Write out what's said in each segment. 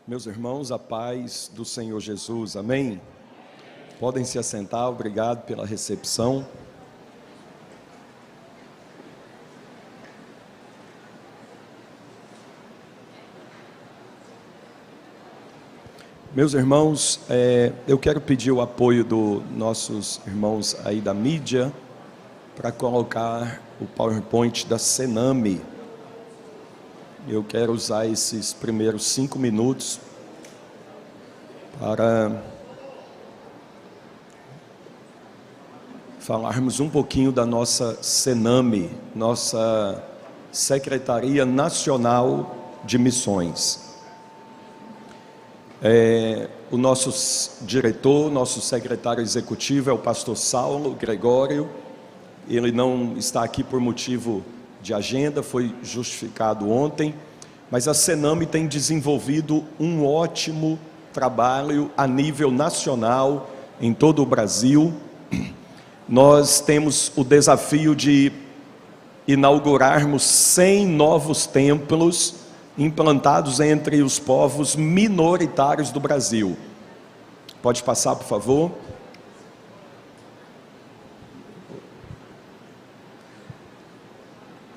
Meus irmãos, a paz do Senhor Jesus, amém? Podem se assentar, obrigado pela recepção. Meus irmãos, eu quero pedir o apoio dos nossos irmãos aí da mídia para colocar o PowerPoint da Sename. Eu quero usar esses primeiros 5 minutos para falarmos um pouquinho da nossa Sename, nossa Secretaria Nacional de Missões. O nosso diretor, nosso secretário executivo é o pastor Saulo Gregório. Ele não está aqui por motivo de agenda, foi justificado ontem, mas a Sename tem desenvolvido um ótimo trabalho a nível nacional, em todo o Brasil. Nós temos o desafio de inaugurarmos 100 novos templos implantados entre os povos minoritários do Brasil. Pode passar, por favor.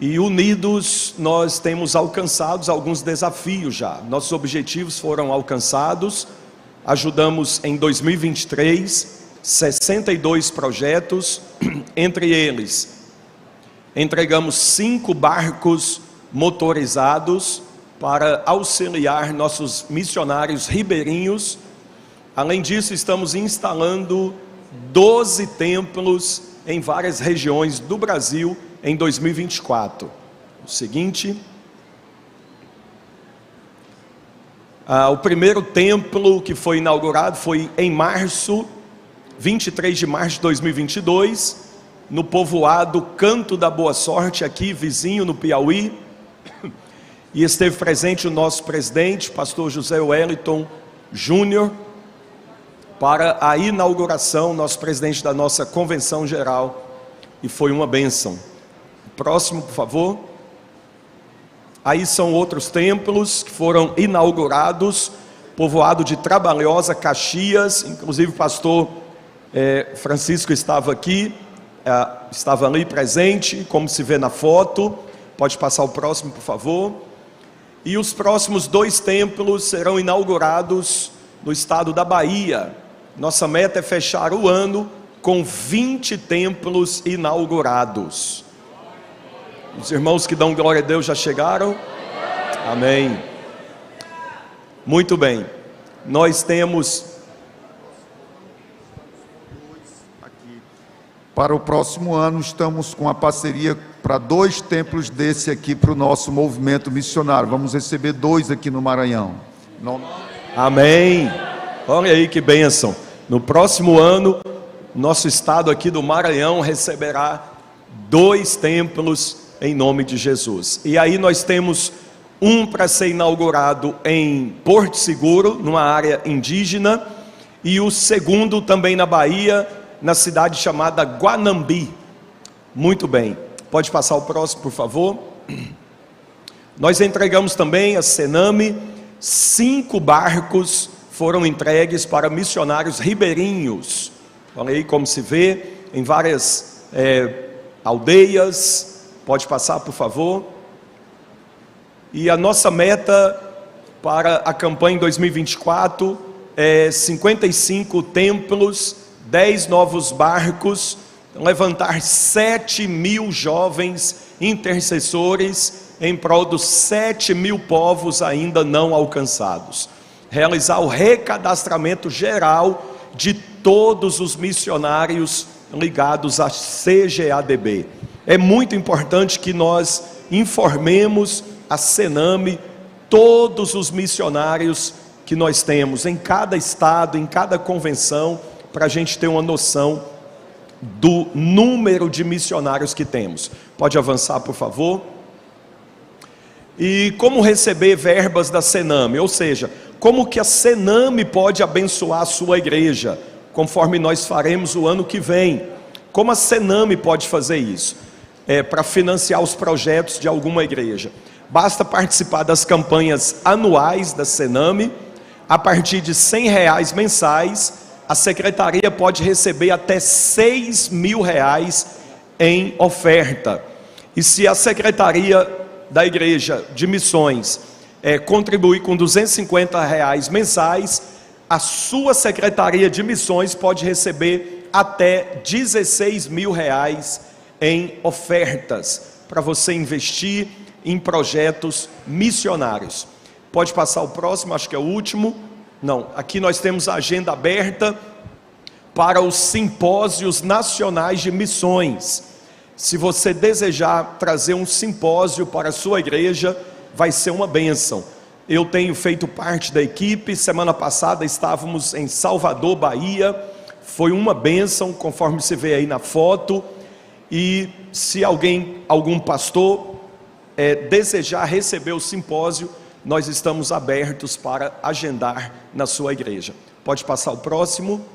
E unidos nós temos alcançado alguns desafios já. Nossos objetivos foram alcançados. Ajudamos em 2023 62 projetos, entre eles entregamos 5 barcos motorizados para auxiliar nossos missionários ribeirinhos. Além disso, estamos instalando 12 templos em várias regiões do Brasil em 2024. O seguinte, o primeiro templo que foi inaugurado foi em março, 23 de março de 2022, no povoado Canto da Boa Sorte, aqui vizinho no Piauí, e esteve presente o nosso presidente, pastor José Wellington Júnior, para a inauguração, nosso presidente da nossa convenção geral, e foi uma bênção. Próximo, por favor. Aí são outros templos que foram inaugurados, povoado de Trabalhosa, Caxias, inclusive o pastor Francisco estava aqui, estava ali presente, como se vê na foto. Pode passar o próximo, por favor. E os próximos 2 templos serão inaugurados no estado da Bahia. Nossa meta é fechar o ano com 20 templos inaugurados. Os irmãos que dão glória a Deus já chegaram? Amém. Muito bem. Nós temos... Para o próximo ano, estamos com a parceria para 2 templos desse aqui para o nosso movimento missionário. Vamos receber 2 aqui no Maranhão. Amém. Olha aí que bênção. No próximo ano, nosso estado aqui do Maranhão receberá 2 templos em nome de Jesus. E aí nós temos um para ser inaugurado em Porto Seguro, numa área indígena, e o segundo também na Bahia, na cidade chamada Guanambi. Muito bem. Pode passar o próximo, por favor. Nós entregamos também a Sename, 5 barcos foram entregues para missionários ribeirinhos. Olha aí como se vê, em várias aldeias. Pode passar, por favor. E a nossa meta para a campanha em 2024 é 55 templos, 10 novos barcos, levantar 7.000 jovens intercessores em prol dos 7.000 povos ainda não alcançados. Realizar o recadastramento geral de todos os missionários ligados à CGADB. É muito importante que nós informemos a Sename, todos os missionários que nós temos em cada estado, em cada convenção, para a gente ter uma noção do número de missionários que temos. Pode avançar, por favor. E como receber verbas da Sename, ou seja, como que a Sename pode abençoar a sua igreja, conforme nós faremos o ano que vem. Como a Sename pode fazer isso? Para financiar os projetos de alguma igreja. Basta participar das campanhas anuais da Sename, a partir de R$100 mensais, a secretaria pode receber até R$6.000 em oferta. E se a secretaria da igreja de missões contribuir com R$250 mensais, a sua secretaria de missões pode receber até R$16.000 em ofertas, para você investir em projetos missionários. Pode passar o próximo, acho que é o último. Não, aqui nós temos a agenda aberta para os simpósios nacionais de missões. Se você desejar trazer um simpósio para a sua igreja, vai ser uma bênção. Eu tenho feito parte da equipe. Semana passada estávamos em Salvador, Bahia. Foi uma bênção, conforme se vê aí na foto. E se algum pastor desejar receber o simpósio, nós estamos abertos para agendar na sua igreja. Pode passar o próximo.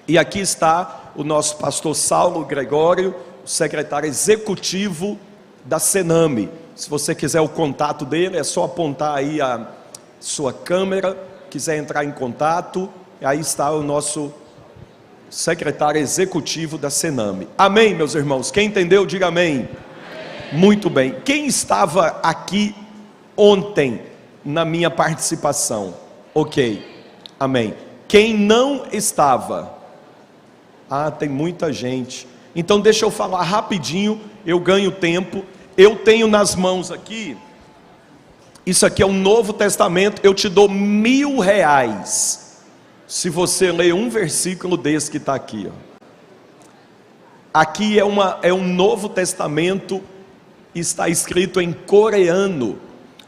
E aqui está o nosso pastor Saulo Gregório, o secretário executivo da Sename. Se você quiser o contato dele, é só apontar aí a sua câmera, quiser entrar em contato, aí está o nosso secretário executivo da Sename. Amém, meus irmãos? Quem entendeu, diga amém. Muito bem. Quem estava aqui ontem na minha participação? Ok, amém. Quem não estava? Tem muita gente. Então deixa eu falar rapidinho, eu ganho tempo. Eu tenho nas mãos aqui, isso aqui é um Novo Testamento. Eu te dou R$1.000 se você ler um versículo desse que está aqui, ó. Aqui é um Novo Testamento, está escrito em coreano.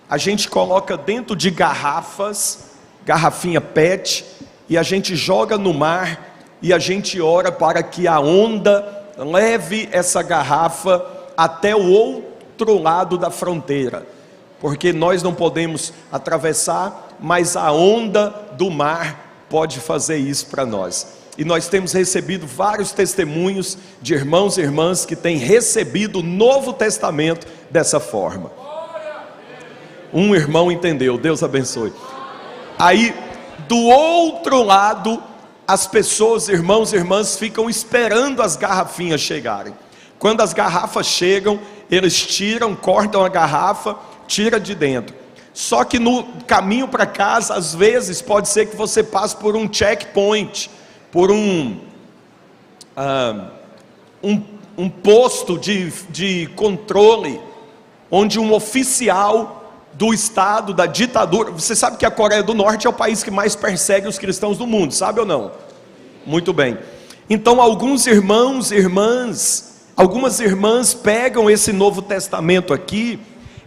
A gente coloca dentro de garrafas, garrafinha PET, e a gente joga no mar, e a gente ora para que a onda leve essa garrafa até o outro lado da fronteira, porque nós não podemos atravessar, mas a onda do mar pode fazer isso para nós. E nós temos recebido vários testemunhos de irmãos e irmãs que têm recebido o Novo Testamento dessa forma. Um irmão entendeu, Deus abençoe. Aí, do outro lado, as pessoas, irmãos e irmãs, ficam esperando as garrafinhas chegarem. Quando as garrafas chegam, eles tiram, cortam a garrafa, tira de dentro. Só que no caminho para casa, às vezes, pode ser que você passe por um checkpoint, por um posto de controle, onde um oficial do estado, da ditadura, você sabe que a Coreia do Norte é o país que mais persegue os cristãos do mundo, sabe ou não? Muito bem. Então alguns irmãos e irmãs, algumas irmãs pegam esse Novo Testamento aqui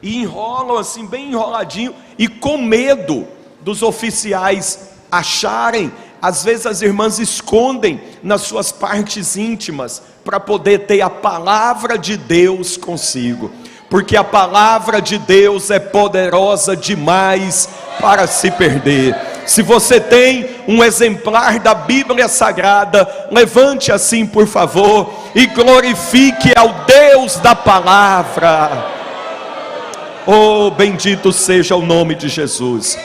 e enrolam assim, bem enroladinho, e com medo dos oficiais acharem, às vezes as irmãs escondem nas suas partes íntimas, para poder ter a palavra de Deus consigo, porque a palavra de Deus é poderosa demais para se perder. Se você tem um exemplar da Bíblia Sagrada, levante assim por favor, e glorifique ao Deus da palavra. Oh, bendito seja o nome de Jesus.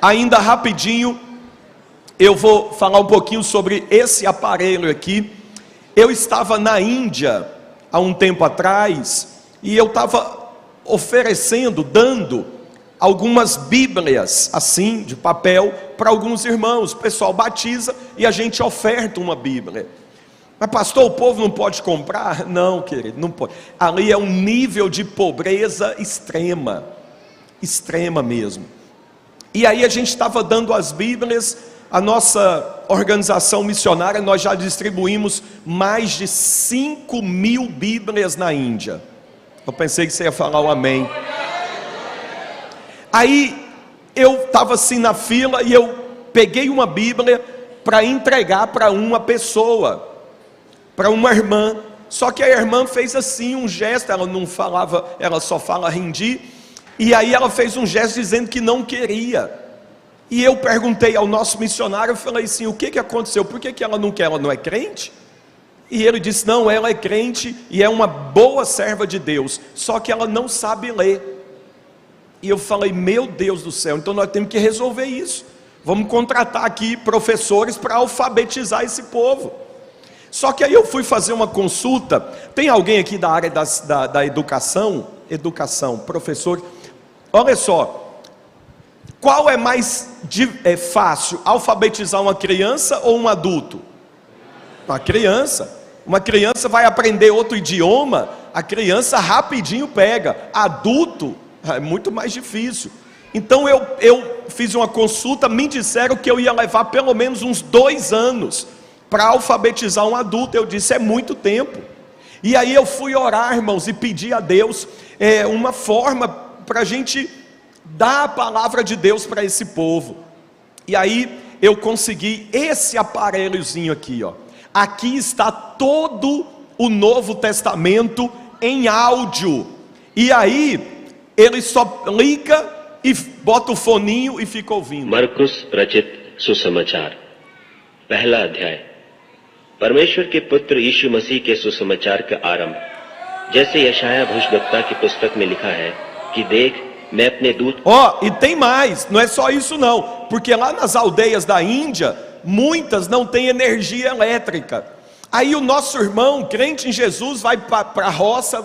Ainda rapidinho, eu vou falar um pouquinho sobre esse aparelho aqui. Eu estava na Índia há um tempo atrás, e eu estava oferecendo, dando algumas bíblias assim, de papel, para alguns irmãos. O pessoal batiza e a gente oferta uma bíblia. Mas pastor, o povo não pode comprar? Não, querido, não pode. Ali é um nível de pobreza extrema, extrema mesmo. E aí a gente estava dando as bíblias. A nossa organização missionária, nós já distribuímos mais de 5.000 bíblias na Índia. Eu pensei que você ia falar um amém. Aí eu estava assim na fila e eu peguei uma bíblia para entregar para uma pessoa, para uma irmã. Só que a irmã fez assim um gesto, ela não falava, ela só fala hindi, e aí ela fez um gesto dizendo que não queria. E eu perguntei ao nosso missionário, eu falei assim, o que aconteceu? Por que ela não quer? Ela não é crente? E ele disse, não, ela é crente e é uma boa serva de Deus, só que ela não sabe ler. E eu falei, meu Deus do céu, então nós temos que resolver isso. Vamos contratar aqui professores para alfabetizar esse povo. Só que aí eu fui fazer uma consulta. Tem alguém aqui da área da educação? Educação, professor. Olha só, qual é mais fácil, alfabetizar uma criança ou um adulto? Uma criança. Uma criança vai aprender outro idioma, a criança rapidinho pega. Adulto é muito mais difícil. Então eu fiz uma consulta, me disseram que eu ia levar pelo menos uns 2 anos para alfabetizar um adulto. Eu disse, é muito tempo. E aí eu fui orar, irmãos, e pedir a Deus uma forma para a gente dar a palavra de Deus para esse povo. E aí eu consegui esse aparelhozinho aqui, ó. Aqui está todo o Novo Testamento em áudio. E aí ele só liga e bota o foninho e fica ouvindo. मरकुस रचित सुसमाचार पहला अध्याय। परमेश्वर के पुत्र यीशु मसीह के सुसमाचार का आरंभ। जैसे यशायाह भविष्यवक्ता की पुस्तक में लिखा है कि देख मैं अपने दूत। E tem mais, não é só isso não, porque lá nas aldeias da Índia, muitas não têm energia elétrica. Aí o nosso irmão, crente em Jesus, vai para a roça,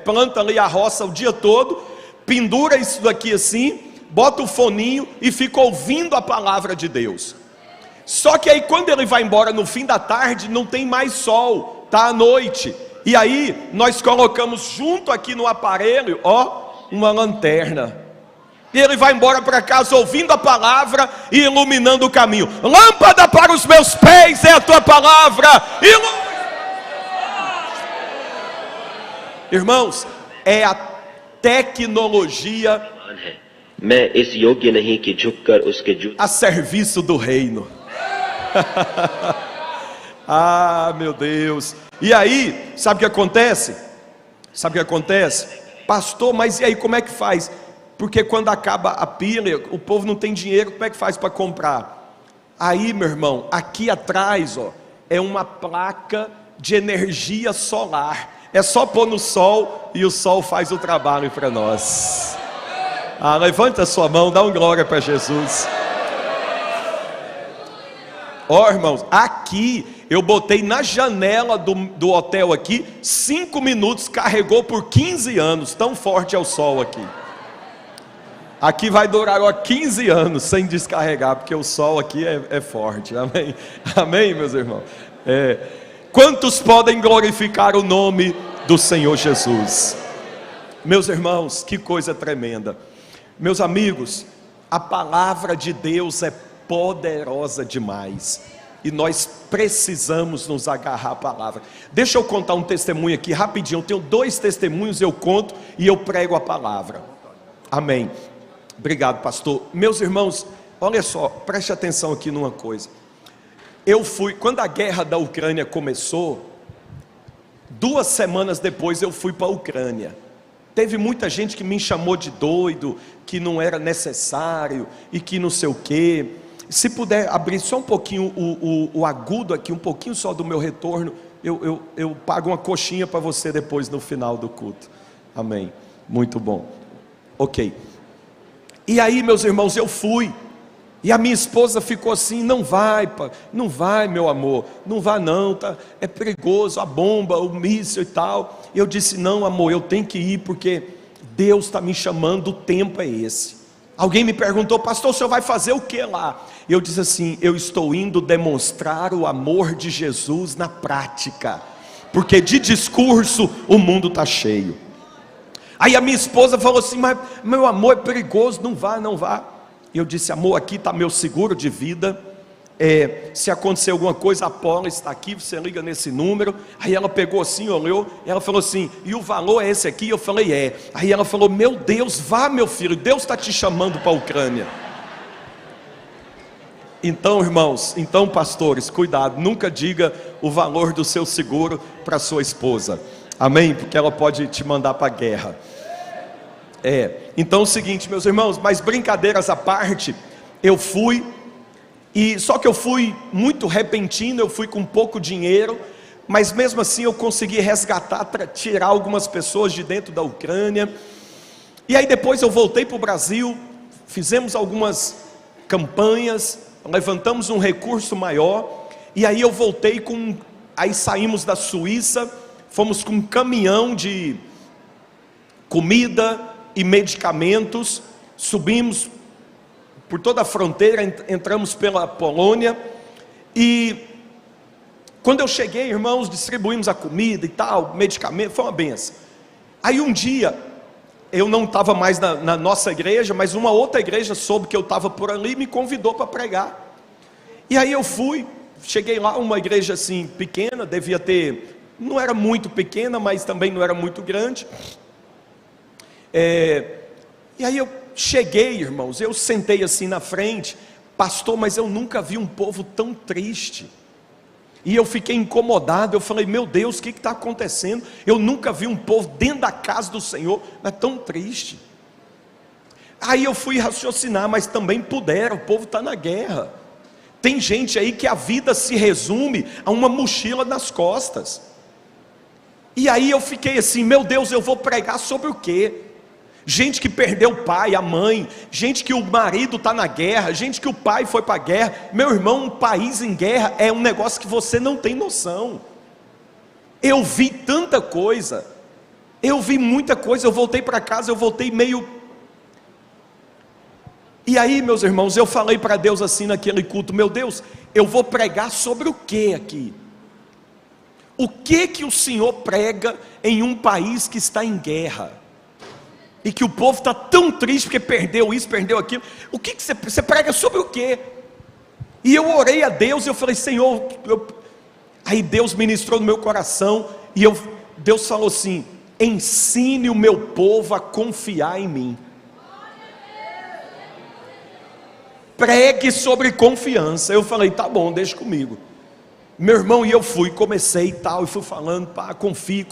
planta ali a roça o dia todo, pendura isso daqui assim, bota o foninho e fica ouvindo a palavra de Deus. Só que aí quando ele vai embora no fim da tarde, não tem mais sol, tá à noite. E aí nós colocamos junto aqui no aparelho, uma lanterna. E ele vai embora para casa ouvindo a palavra e iluminando o caminho. Lâmpada para os meus pés é a tua palavra. Irmãos, é a tecnologia a serviço do reino. Meu Deus. E aí, sabe o que acontece? Pastor, mas e aí como é que faz? Porque quando acaba a pilha, o povo não tem dinheiro, como é que faz para comprar? Aí, meu irmão, aqui atrás, é uma placa de energia solar. É só pôr no sol e o sol faz o trabalho para nós. Levanta a sua mão, dá uma glória para Jesus. Irmãos, aqui eu botei na janela do hotel aqui, 5 minutos, carregou por 15 anos, tão forte é o sol aqui. Aqui vai durar 15 anos sem descarregar, porque o sol aqui é forte, amém? Amém, meus irmãos? Quantos podem glorificar o nome do Senhor Jesus? Meus irmãos, que coisa tremenda. Meus amigos, a palavra de Deus é poderosa demais, e nós precisamos nos agarrar à palavra. Deixa eu contar um testemunho aqui, rapidinho. Eu tenho 2 testemunhos, eu conto e eu prego a palavra. Amém. Obrigado, pastor. Meus irmãos, olha só, preste atenção aqui numa coisa. Quando a guerra da Ucrânia começou, 2 semanas depois eu fui para a Ucrânia. Teve muita gente que me chamou de doido, que não era necessário e que não sei o quê. Se puder abrir só um pouquinho o agudo aqui, um pouquinho só do meu retorno, eu pago uma coxinha para você depois no final do culto. Amém. Muito bom. Ok. E aí, meus irmãos, eu fui. E a minha esposa ficou assim, não vai, meu amor, não vá não, tá, é perigoso, a bomba, o míssil e tal. Eu disse, não amor, eu tenho que ir porque Deus está me chamando, o tempo é esse. Alguém me perguntou, pastor, o senhor vai fazer o que lá? Eu disse assim, eu estou indo demonstrar o amor de Jesus na prática, porque de discurso o mundo está cheio. Aí a minha esposa falou assim, mas meu amor, é perigoso, não vá. E eu disse, amor, aqui está meu seguro de vida, se acontecer alguma coisa, a Paula está aqui, você liga nesse número. Aí ela pegou assim, olhou, e ela falou assim, e o valor é esse aqui? Eu falei, é. Aí ela falou, meu Deus, vá meu filho, Deus está te chamando para a Ucrânia. Então, irmãos, pastores, cuidado, nunca diga o valor do seu seguro para sua esposa, amém? Porque ela pode te mandar para a guerra. Então é o seguinte, meus irmãos, mas brincadeiras à parte, eu fui, só que eu fui muito repentino, eu fui com pouco dinheiro, mas mesmo assim eu consegui resgatar, tirar algumas pessoas de dentro da Ucrânia. E aí depois eu voltei para o Brasil, fizemos algumas campanhas, levantamos um recurso maior, e aí eu voltei aí saímos da Suíça, fomos com um caminhão de comida e medicamentos, subimos por toda a fronteira, entramos pela Polônia, e quando eu cheguei, irmãos, distribuímos a comida e tal, medicamento, foi uma benção. Aí um dia, eu não estava mais na nossa igreja, mas uma outra igreja soube que eu estava por ali e me convidou para pregar. E aí eu fui, cheguei lá, uma igreja assim pequena, devia ter, não era muito pequena, mas também não era muito grande. E aí eu cheguei, irmãos, eu sentei assim na frente, pastor, mas eu nunca vi um povo tão triste. E eu fiquei incomodado, eu falei, meu Deus, o que está acontecendo? Eu nunca vi um povo dentro da casa do Senhor, mas tão triste. Aí eu fui raciocinar, mas também puderam, o povo está na guerra. Tem gente aí que a vida se resume a uma mochila nas costas. E aí eu fiquei assim, meu Deus, eu vou pregar sobre o quê? Gente que perdeu o pai, a mãe, gente que o marido está na guerra, gente que o pai foi para a guerra. Meu irmão, um país em guerra é um negócio que você não tem noção. Eu vi tanta coisa, eu vi muita coisa, eu voltei para casa, eu voltei meio... E aí, meus irmãos, eu falei para Deus assim naquele culto, meu Deus, eu vou pregar sobre o que aqui? O que o Senhor prega em um país que está em guerra? E que o povo está tão triste porque perdeu isso, perdeu aquilo. O que você prega sobre o quê? E eu orei a Deus e eu falei, Senhor, aí Deus ministrou no meu coração, e Deus falou assim, ensine o meu povo a confiar em mim. Pregue sobre confiança. Eu falei, tá bom, deixa comigo. Meu irmão, e eu comecei e tal, e fui falando, confie,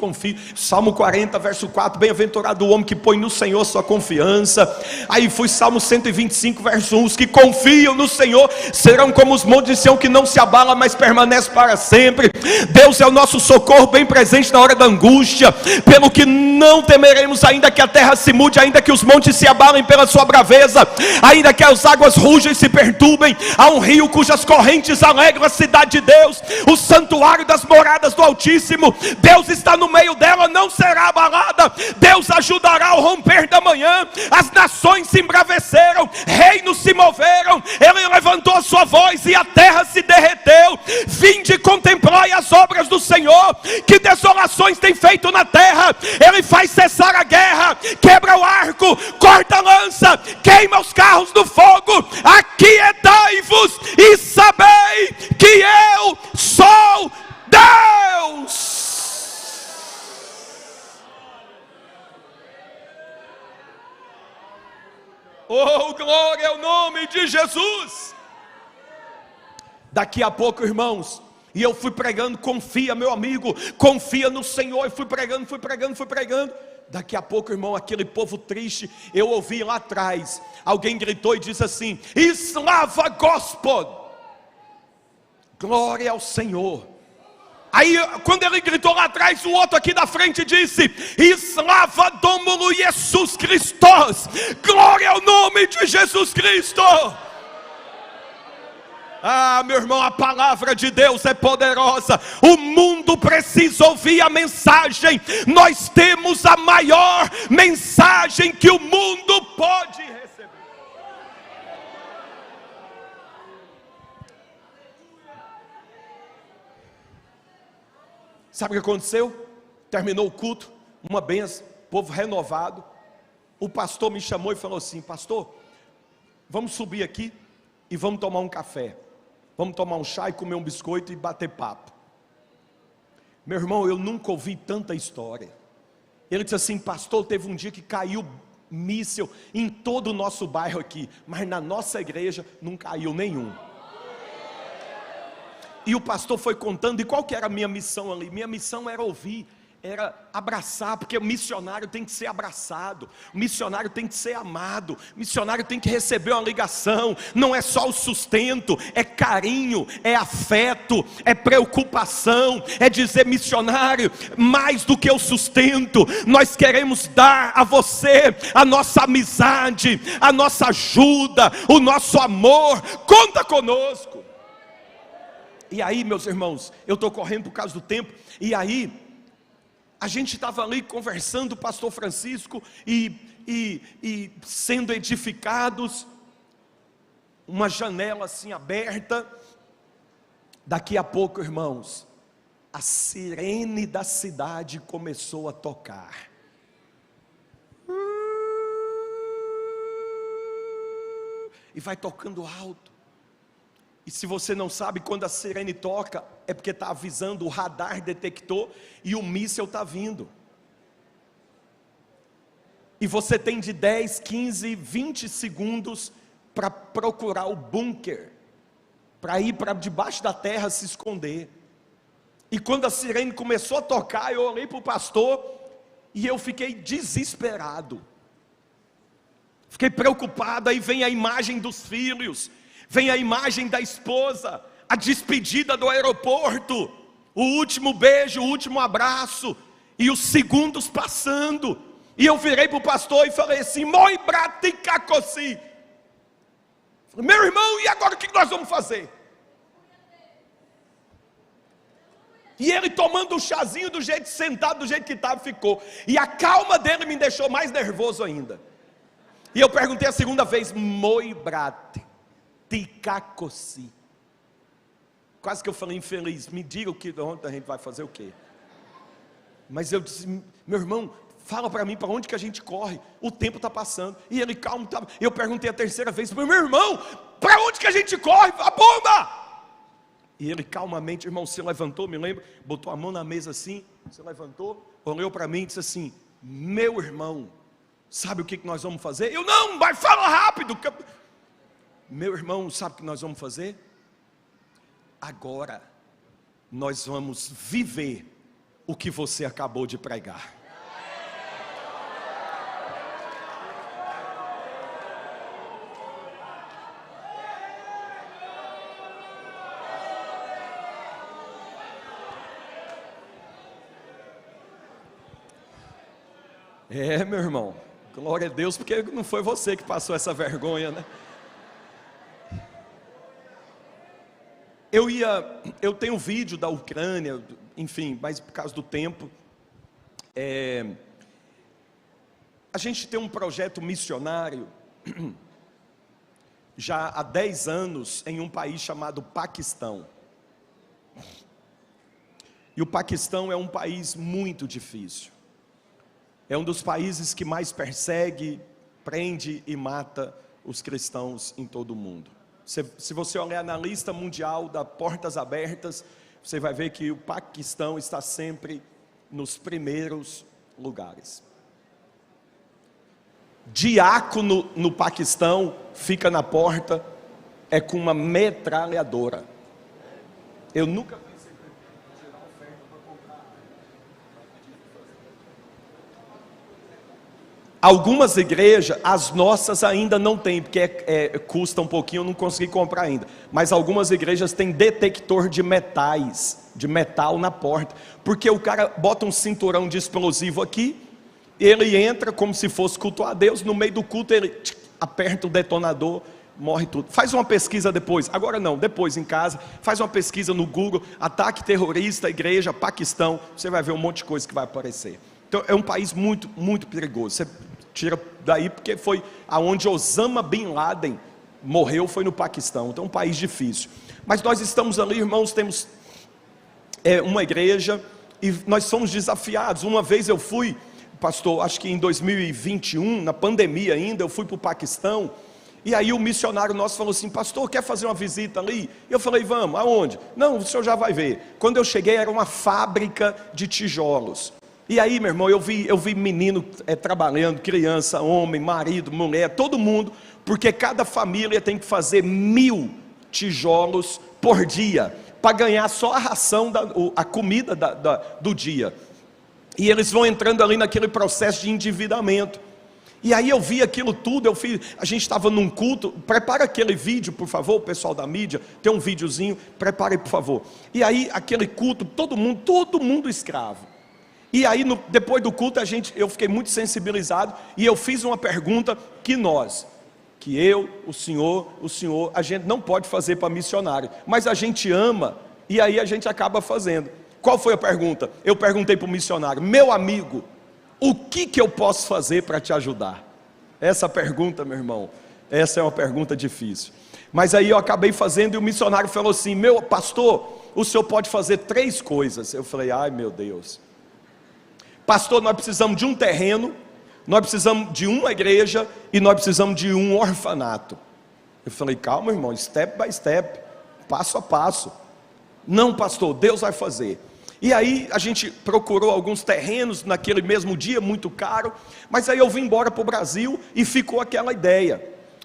Salmo 40, verso 4, bem-aventurado o homem que põe no Senhor sua confiança. Aí fui Salmo 125, verso 1, os que confiam no Senhor serão como os montes de Sião, que não se abala, mas permanece para sempre. Deus é o nosso socorro bem presente na hora da angústia, pelo que não temeremos, ainda que a terra se mude, ainda que os montes se abalem pela sua braveza, ainda que as águas rujam e se perturbem. Há um rio cujas correntes alegram a cidade de Deus, o santuário das moradas do Altíssimo. Deus está no meio dela, não será abalada. Deus ajudará ao romper da manhã. As nações se embraveceram, reinos se moveram. Ele levantou a sua voz e a terra se derreteu. Vinde e contemplai as obras do Senhor, que desolações tem feito na terra. Ele faz cessar a guerra, quebra o arco, corta a lança, queima os carros do fogo. Aquietai-vos e sabei que eu sou Deus. Oh, glória ao nome de Jesus. Daqui a pouco, irmãos, e eu fui pregando, confia, meu amigo, confia no Senhor. E fui pregando. Daqui a pouco, irmão, aquele povo triste, eu ouvi lá atrás, alguém gritou e disse assim, Slava Gospod, glória ao Senhor. Aí quando ele gritou lá atrás, o outro aqui da frente disse, Slava Domnul Jesus Christos, glória ao nome de Jesus Cristo. Ah, meu irmão, a palavra de Deus é poderosa. O mundo precisa ouvir a mensagem. Nós temos a maior mensagem que o mundo pode receber. Sabe o que aconteceu? Terminou o culto, uma benção, povo renovado. O pastor me chamou e falou assim, pastor, vamos subir aqui e vamos tomar um café. Vamos tomar um chá e comer um biscoito e bater papo. Meu irmão, eu nunca ouvi tanta história. Ele disse assim, pastor, teve um dia que caiu míssil em todo o nosso bairro aqui, mas na nossa igreja não caiu nenhum. E o pastor foi contando, e qual que era a minha missão ali? Minha missão era ouvir era abraçar, porque o missionário tem que ser abraçado, o missionário tem que ser amado, o missionário tem que receber uma ligação. Não é só o sustento, é carinho, é afeto, é preocupação, é dizer: missionário, mais do que o sustento, nós queremos dar a você a nossa amizade, a nossa ajuda, o nosso amor, conta conosco. E aí, meus irmãos, eu estou correndo por causa do tempo, e aí a gente estava ali conversando, o pastor Francisco, e sendo edificados, uma janela assim aberta. Daqui a pouco, irmãos, a sirene da cidade começou a tocar. E vai tocando alto. E se você não sabe, quando a sirene toca, é porque está avisando, o radar detectou e o míssil está vindo. E você tem de 10, 15, 20 segundos para procurar o bunker, para ir para debaixo da terra se esconder. E quando a sirene começou a tocar, eu olhei para o pastor e eu fiquei desesperado. Fiquei preocupado. Aí vem a imagem dos filhos, vem a imagem da esposa, a despedida do aeroporto, o último beijo, o último abraço, e os segundos passando. E eu virei para o pastor e falei assim: moi braticacossi. Meu irmão, e agora o que nós vamos fazer? E ele tomando um chazinho do jeito, sentado do jeito que estava, ficou. E a calma dele me deixou mais nervoso ainda. E eu perguntei a segunda vez: moi brate Ticacossi. Quase que eu falei infeliz. Me diga o que ontem a gente vai fazer o quê? Mas eu disse: meu irmão, fala para mim para onde que a gente corre. O tempo está passando. E ele calmo. Eu perguntei a terceira vez: meu irmão, para onde que a gente corre? A bomba! E ele calmamente, irmão, se levantou, me lembro, botou a mão na mesa assim, se levantou, olhou para mim e disse assim: meu irmão, sabe o que nós vamos fazer? Eu: não, vai, fala rápido. Meu irmão, sabe o que nós vamos fazer? Agora, nós vamos viver o que você acabou de pregar. É, meu irmão, glória a Deus, porque não foi você que passou essa vergonha, né? Eu tenho um vídeo da Ucrânia, enfim, mas por causa do tempo, a gente tem um projeto missionário, já há 10 anos, em um país chamado Paquistão. E o Paquistão é um país muito difícil. É um dos países que mais persegue, prende e mata os cristãos em todo o mundo. Se você olhar na lista mundial da Portas Abertas, você vai ver que o Paquistão está sempre nos primeiros lugares. Diácono no Paquistão fica na porta, é com uma metralhadora. Eu nunca pensei em tirar oferta para comprar. Algumas igrejas, as nossas ainda não tem, porque custa um pouquinho, eu não consegui comprar ainda. Mas algumas igrejas têm detector de metais, de metal na porta. Porque o cara bota um cinturão de explosivo aqui, ele entra como se fosse cultuar a Deus, no meio do culto ele aperta o detonador, morre tudo. Faz uma pesquisa depois, agora não, depois em casa, faz uma pesquisa no Google, ataque terrorista, igreja, Paquistão, você vai ver um monte de coisa que vai aparecer. Então é um país muito, muito perigoso. Você tira daí porque foi aonde Osama Bin Laden morreu, foi no Paquistão. Então é um país difícil. Mas nós estamos ali, irmãos, temos uma igreja e nós somos desafiados. Uma vez eu fui, pastor, acho que em 2021, na pandemia ainda, eu fui para o Paquistão. E aí o missionário nosso falou assim: pastor, quer fazer uma visita ali? Eu falei: vamos, aonde? Não, o senhor já vai ver. Quando eu cheguei era uma fábrica de tijolos. E aí, meu irmão, eu vi menino trabalhando, criança, homem, marido, mulher, todo mundo, porque cada família tem que fazer 1000 tijolos por dia, para ganhar só a ração, a comida do dia. E eles vão entrando ali naquele processo de endividamento. E aí eu vi aquilo tudo, a gente estava num culto, prepara aquele vídeo, por favor, o pessoal da mídia, tem um videozinho, prepare, por favor. E aí aquele culto, todo mundo escravo. E aí depois do culto eu fiquei muito sensibilizado, e eu fiz uma pergunta que o senhor, a gente não pode fazer para missionário, mas a gente ama, e aí a gente acaba fazendo. Qual foi a pergunta? Eu perguntei para o missionário: meu amigo, o que eu posso fazer para te ajudar? Essa pergunta, meu irmão, essa é uma pergunta difícil. Mas aí eu acabei fazendo, e o missionário falou assim: meu pastor, o senhor pode fazer 3 coisas. Eu falei: ai meu Deus. Pastor, nós precisamos de um terreno, nós precisamos de uma igreja, e nós precisamos de um orfanato. Eu falei: calma, irmão, step by step, passo a passo. Não, pastor, Deus vai fazer. E aí a gente procurou alguns terrenos naquele mesmo dia, muito caro, mas aí eu vim embora para o Brasil e ficou aquela ideia.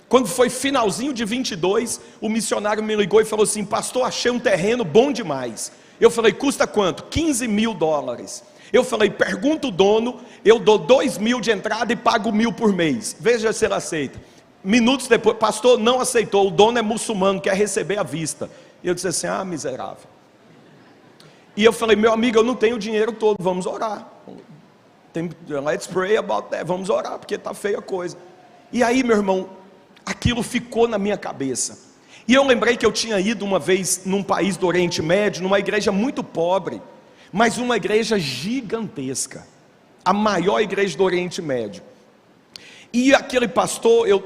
Quando foi finalzinho de 22, o missionário me ligou e falou assim: pastor, achei um terreno bom demais. Eu falei: custa quanto? $15.000. Eu falei: pergunta o dono, eu dou 2.000 de entrada e pago 1.000 por mês, veja se ele aceita. Minutos depois: pastor, não aceitou, o dono é muçulmano, quer receber à vista. Eu disse assim: ah, miserável. E eu falei: meu amigo, eu não tenho o dinheiro todo, vamos orar. Let's pray about that, vamos orar, porque está feia a coisa. E aí, meu irmão, aquilo ficou na minha cabeça. E eu lembrei que eu tinha ido uma vez num país do Oriente Médio, numa igreja muito pobre, mas uma igreja gigantesca, a maior igreja do Oriente Médio. E aquele pastor, eu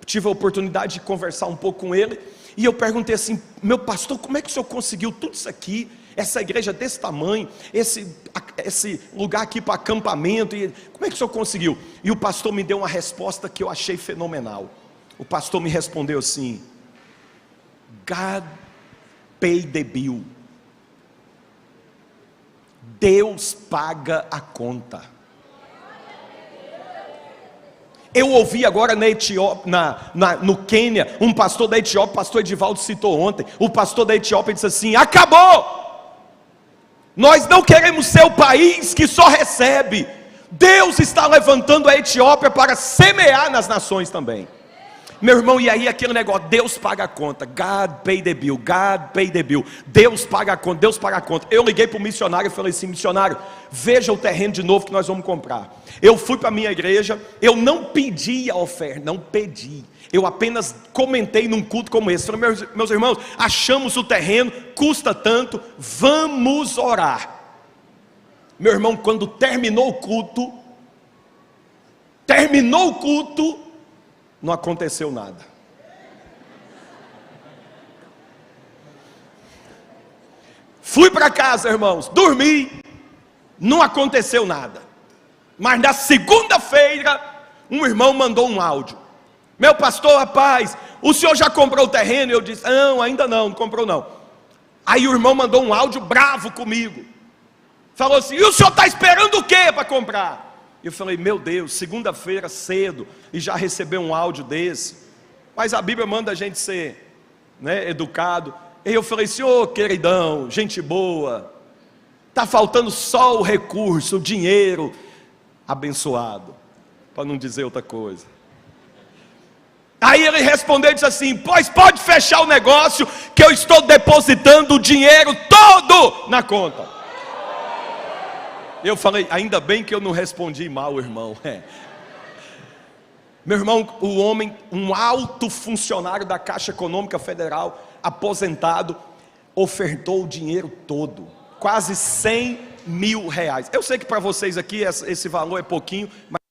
tive a oportunidade de conversar um pouco com ele, e eu perguntei assim: meu pastor, como é que o senhor conseguiu tudo isso aqui? Essa igreja desse tamanho, esse lugar aqui para acampamento, como é que o senhor conseguiu? E o pastor me deu uma resposta que eu achei fenomenal. O pastor me respondeu assim: God pay the bill. Deus paga a conta. Eu ouvi agora na Etiópia, no Quênia, um pastor da Etiópia, o pastor Edivaldo citou ontem, o pastor da Etiópia disse assim: acabou! Nós não queremos ser o país que só recebe. Deus está levantando a Etiópia para semear nas nações também. Meu irmão, e aí aquele negócio: Deus paga a conta, God pay the bill, God pay the bill, Deus paga a conta, Deus paga a conta. Eu liguei para o missionário e falei assim: missionário, veja o terreno de novo que nós vamos comprar. Eu fui para a minha igreja, eu não pedi a oferta, não pedi, eu apenas comentei num culto como esse. Falei: meus irmãos, achamos o terreno, custa tanto, vamos orar. Meu irmão, quando terminou o culto, não aconteceu nada. Fui para casa, irmãos, dormi, não aconteceu nada. Mas na segunda-feira, um irmão mandou um áudio: meu pastor, rapaz, o senhor já comprou o terreno? Eu disse: não, ainda não comprou não. Aí o irmão mandou um áudio bravo comigo, falou assim: e o senhor está esperando o quê para comprar? Eu falei: meu Deus, segunda-feira cedo, e já recebeu um áudio desse. Mas a Bíblia manda a gente ser, educado. E eu falei: senhor queridão, gente boa, está faltando só o recurso, o dinheiro abençoado, para não dizer outra coisa. Aí ele respondeu e disse assim: pois pode fechar o negócio, que eu estou depositando o dinheiro todo na conta. Eu falei: ainda bem que eu não respondi mal, irmão. Meu irmão, o homem, um alto funcionário da Caixa Econômica Federal, aposentado, ofertou o dinheiro todo, quase R$100.000. Eu sei que para vocês aqui esse valor é pouquinho, mas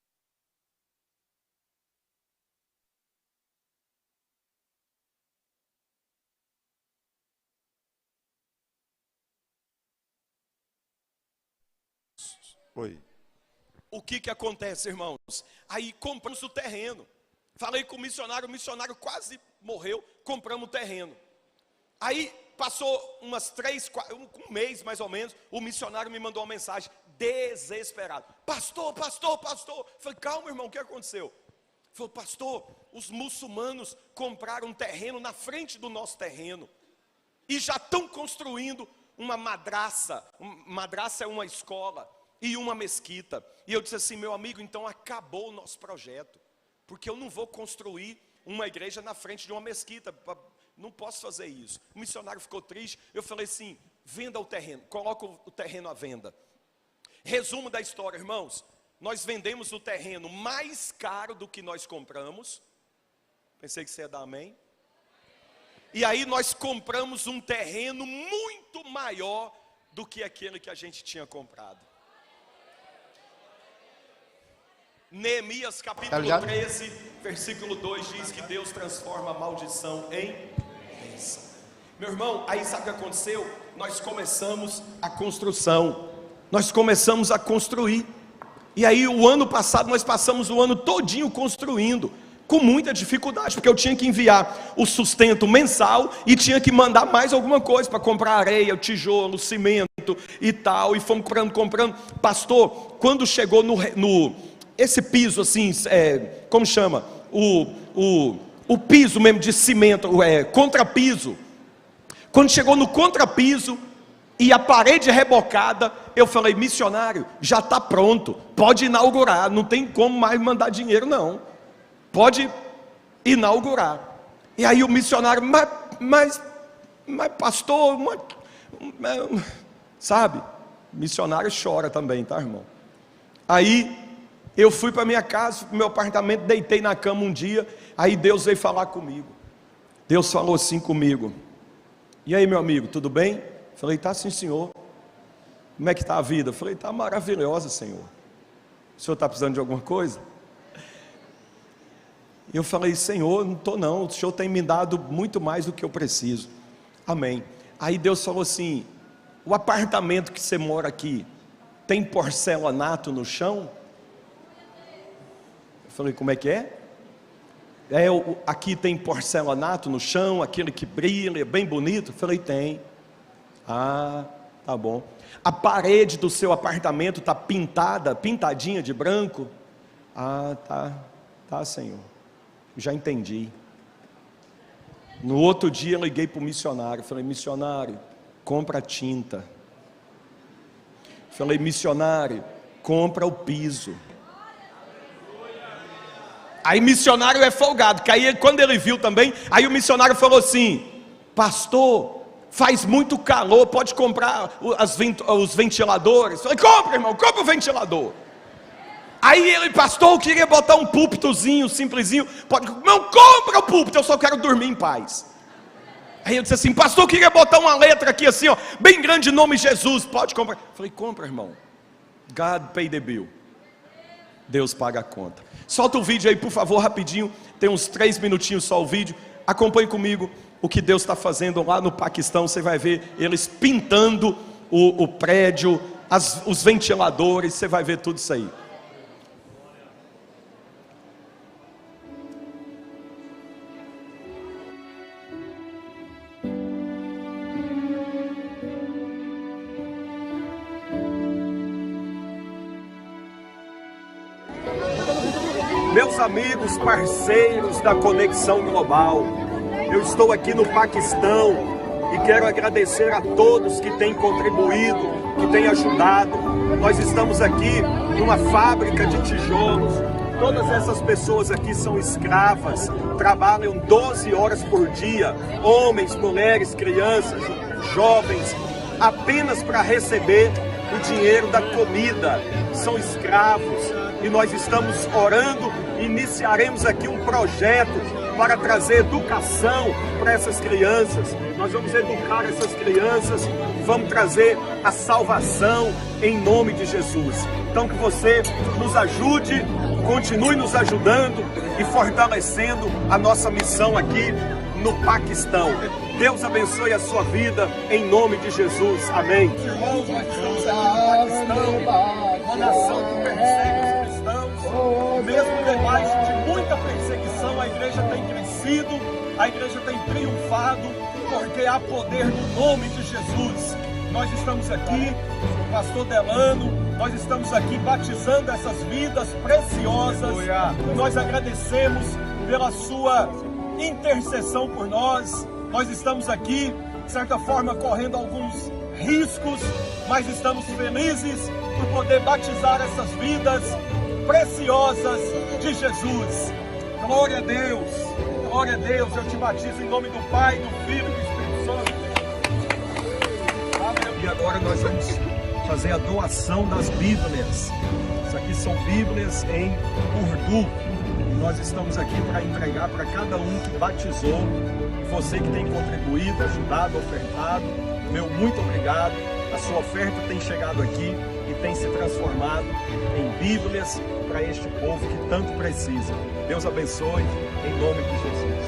Oi. o que acontece, irmãos? Aí compramos o terreno. Falei com o missionário quase morreu, compramos o terreno. Aí passou um mês mais ou menos, o missionário me mandou uma mensagem, desesperado: pastor. Falei: calma, irmão, o que aconteceu? Falei: pastor, os muçulmanos compraram um terreno na frente do nosso terreno, e já estão construindo uma madraça. Madraça é uma escola. e uma mesquita. E eu disse assim: meu amigo, então acabou o nosso projeto, porque eu não vou construir uma igreja na frente de uma mesquita, não posso fazer isso. O missionário ficou triste. Eu falei assim: venda o terreno, coloca o terreno à venda. Resumo da história, irmãos: nós vendemos o terreno mais caro do que nós compramos. Pensei que você ia dar amém. E aí nós compramos um terreno muito maior do que aquele que a gente tinha comprado. Neemias capítulo 13, versículo 2 diz que Deus transforma a maldição em bênção. Meu irmão, aí sabe o que aconteceu? Nós começamos a construção. Nós começamos a construir. E aí o ano passado nós passamos o ano todinho construindo, com muita dificuldade, porque eu tinha que enviar o sustento mensal e tinha que mandar mais alguma coisa para comprar areia, tijolo, cimento e tal. E fomos comprando. Pastor, quando chegou esse piso assim, como chama? O piso mesmo de cimento, contrapiso. Quando chegou no contrapiso e a parede rebocada, eu falei: missionário, já está pronto, pode inaugurar, não tem como mais mandar dinheiro não, pode inaugurar. E aí o missionário: mas pastor, sabe, missionário chora também, tá, irmão? Aí eu fui para minha casa, para o meu apartamento, deitei na cama um dia. Aí Deus veio falar comigo. Deus falou assim comigo: e aí, meu amigo, tudo bem? Falei: tá sim, senhor. Como é que está a vida? Falei: tá maravilhosa, senhor. O senhor está precisando de alguma coisa? Eu falei: senhor, não estou não, o senhor tem me dado muito mais do que eu preciso. Amém. Aí Deus falou assim: o apartamento que você mora aqui tem porcelanato no chão? Eu falei: como é que é? Aqui tem porcelanato no chão, aquele que brilha, bem bonito? Eu falei: tem. Ah, tá bom. A parede do seu apartamento está pintadinha de branco? Ah, tá, senhor, já entendi. No outro dia eu liguei para o missionário, falei: missionário, compra tinta. Falei: missionário, compra o piso. Aí missionário é folgado, que aí quando ele viu também, aí o missionário falou assim: pastor, faz muito calor, pode comprar os ventiladores? Eu falei: compra, irmão, compra o ventilador. Aí ele: pastor, eu queria botar um púlpitozinho, simplesinho. Não, compra o púlpito, eu só quero dormir em paz. Aí eu disse assim: pastor, eu queria botar uma letra aqui assim, ó, bem grande, em nome de Jesus. Pode comprar. Eu falei: compra, irmão. God pay the bill. Deus paga a conta. Solta o vídeo aí, por favor, rapidinho. Tem uns 3 minutinhos só o vídeo. Acompanhe comigo o que Deus está fazendo lá no Paquistão. Você vai ver eles pintando o prédio, os ventiladores. Você vai ver tudo isso aí. Meus amigos, parceiros da Conexão Global, eu estou aqui no Paquistão e quero agradecer a todos que têm contribuído, que têm ajudado. Nós estamos aqui numa fábrica de tijolos. Todas essas pessoas aqui são escravas, trabalham 12 horas por dia, homens, mulheres, crianças, jovens, apenas para receber o dinheiro da comida. São escravos. E nós estamos orando, iniciaremos aqui um projeto para trazer educação para essas crianças. Nós vamos educar essas crianças e vamos trazer a salvação em nome de Jesus. Então que você nos ajude, continue nos ajudando e fortalecendo a nossa missão aqui no Paquistão. Deus abençoe a sua vida em nome de Jesus. Amém. Irmãos, nós estamos aqui no Paquistão, uma nação que persegue os cristãos. Mesmo debaixo de muita perseguição, a igreja tem crescido, a igreja tem triunfado, porque há poder no nome de Jesus. Nós estamos aqui, pastor Delano, nós estamos aqui batizando essas vidas preciosas. Nós agradecemos pela sua intercessão por nós. Nós estamos aqui, de certa forma, correndo alguns riscos, mas estamos felizes por poder batizar essas vidas preciosas de Jesus. Glória a Deus, glória a Deus. Eu te batizo em nome do Pai, do Filho e do Espírito Santo. Amém. E agora nós vamos fazer a doação das Bíblias. Isso aqui são Bíblias em Urdu. E nós estamos aqui para entregar para cada um que batizou. E você que tem contribuído, ajudado, ofertado, meu muito obrigado. A sua oferta tem chegado aqui e tem se transformado em Bíblias para este povo que tanto precisa. Deus abençoe, em nome de Jesus.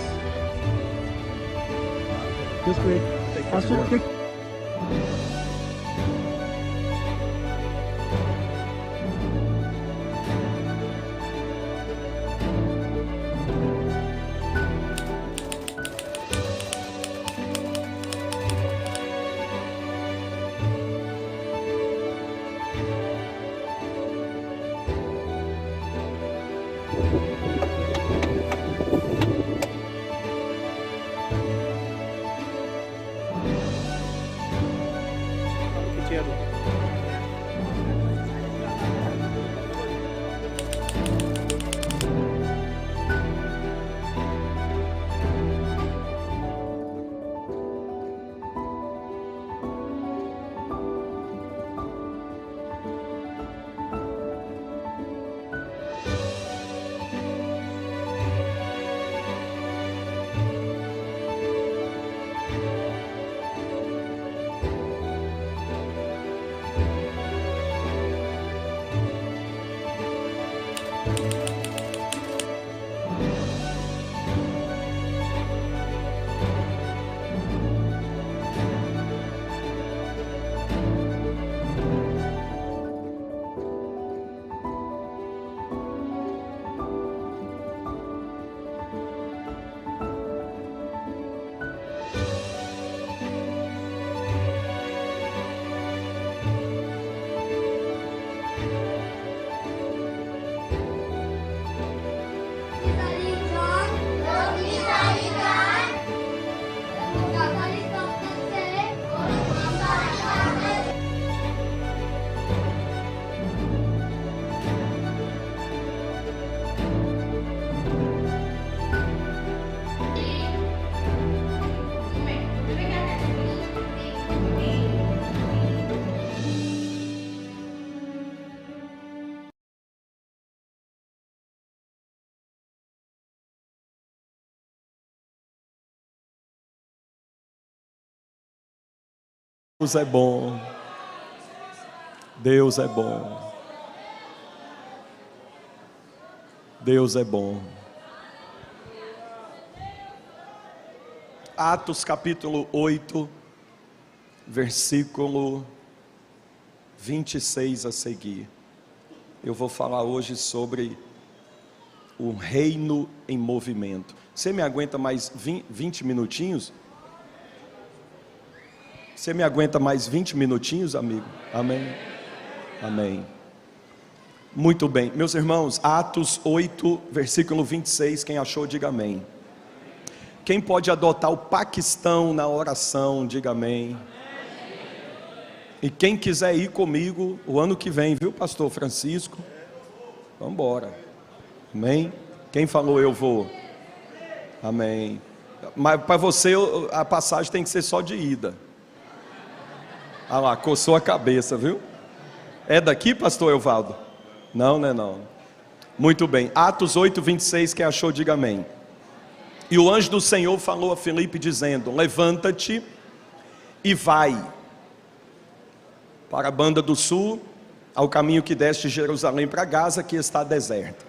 Deus foi. Deus é bom. Deus é bom. Deus é bom. Atos capítulo 8, versículo 26 a seguir. Eu vou falar hoje sobre o reino em movimento. Você me aguenta mais 20 minutinhos? Você me aguenta mais 20 minutinhos, amigo? Amém? Amém. Muito bem. Meus irmãos, Atos 8, versículo 26, quem achou, diga amém. Quem pode adotar o Paquistão na oração, diga amém. E quem quiser ir comigo o ano que vem, viu, pastor Francisco? Vamos embora. Amém? Quem falou eu vou? Amém. Mas para você a passagem tem que ser só de ida. Ah lá, coçou a cabeça, viu? É daqui, pastor Evaldo? Não, não é não. Muito bem. Atos 8, 26, quem achou, diga amém. E o anjo do Senhor falou a Filipe dizendo: levanta-te e vai para a banda do sul, ao caminho que desce de Jerusalém para Gaza, que está deserta.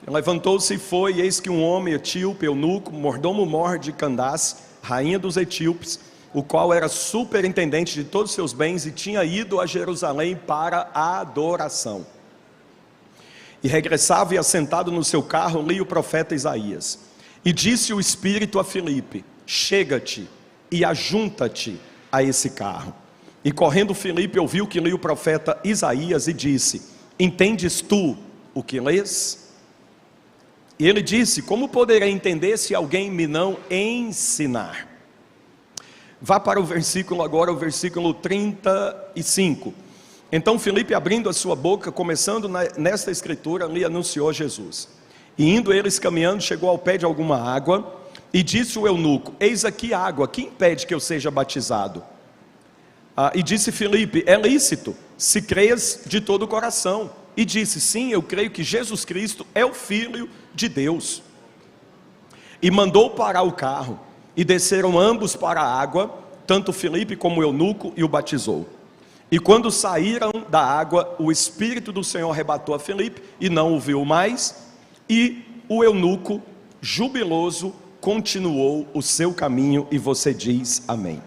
Levantou-se e foi, e eis que um homem etíope, eunuco, mordomo-mor de Candace, rainha dos etíopes, o qual era superintendente de todos os seus bens, e tinha ido a Jerusalém para a adoração. E regressava e assentado no seu carro, lia o profeta Isaías. E disse o Espírito a Filipe: chega-te e ajunta-te a esse carro. E correndo Filipe ouviu que lia o profeta Isaías e disse: entendes tu o que lês? E ele disse: como poderei entender se alguém me não ensinar? Vá para o versículo agora, o versículo 35. Então Filipe, abrindo a sua boca, começando nesta escritura, lhe anunciou Jesus. E indo eles caminhando, chegou ao pé de alguma água, e disse o eunuco: eis aqui água, que impede que eu seja batizado? E disse Filipe: é lícito, se creias de todo o coração. E disse: sim, eu creio que Jesus Cristo é o Filho de Deus. E mandou parar o carro, e desceram ambos para a água, tanto Filipe como o eunuco, e o batizou. E quando saíram da água, o Espírito do Senhor arrebatou a Filipe, e não o viu mais, e o eunuco, jubiloso, continuou o seu caminho, e você diz amém.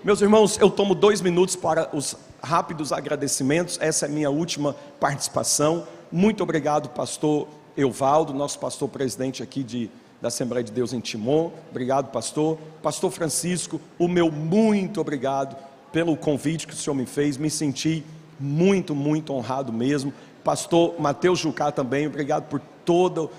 Meus irmãos, eu tomo 2 minutos para os rápidos agradecimentos. Essa é a minha última participação. Muito obrigado, pastor Euvaldo, nosso pastor presidente aqui da Assembleia de Deus em Timon. Obrigado, pastor. Pastor Francisco, o meu muito obrigado pelo convite que o senhor me fez. Me senti muito, muito honrado mesmo. Pastor Mateus Jucá também, obrigado por todo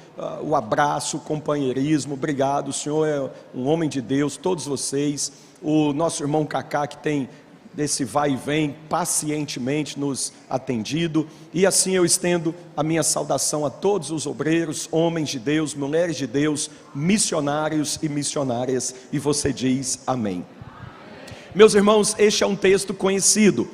o abraço, o companheirismo. Obrigado, o senhor é um homem de Deus, todos vocês. O nosso irmão Cacá, que tem desse vai e vem, pacientemente nos atendido. E assim eu estendo a minha saudação a todos os obreiros, homens de Deus, mulheres de Deus, missionários e missionárias, e você diz amém. Meus irmãos, este é um texto conhecido.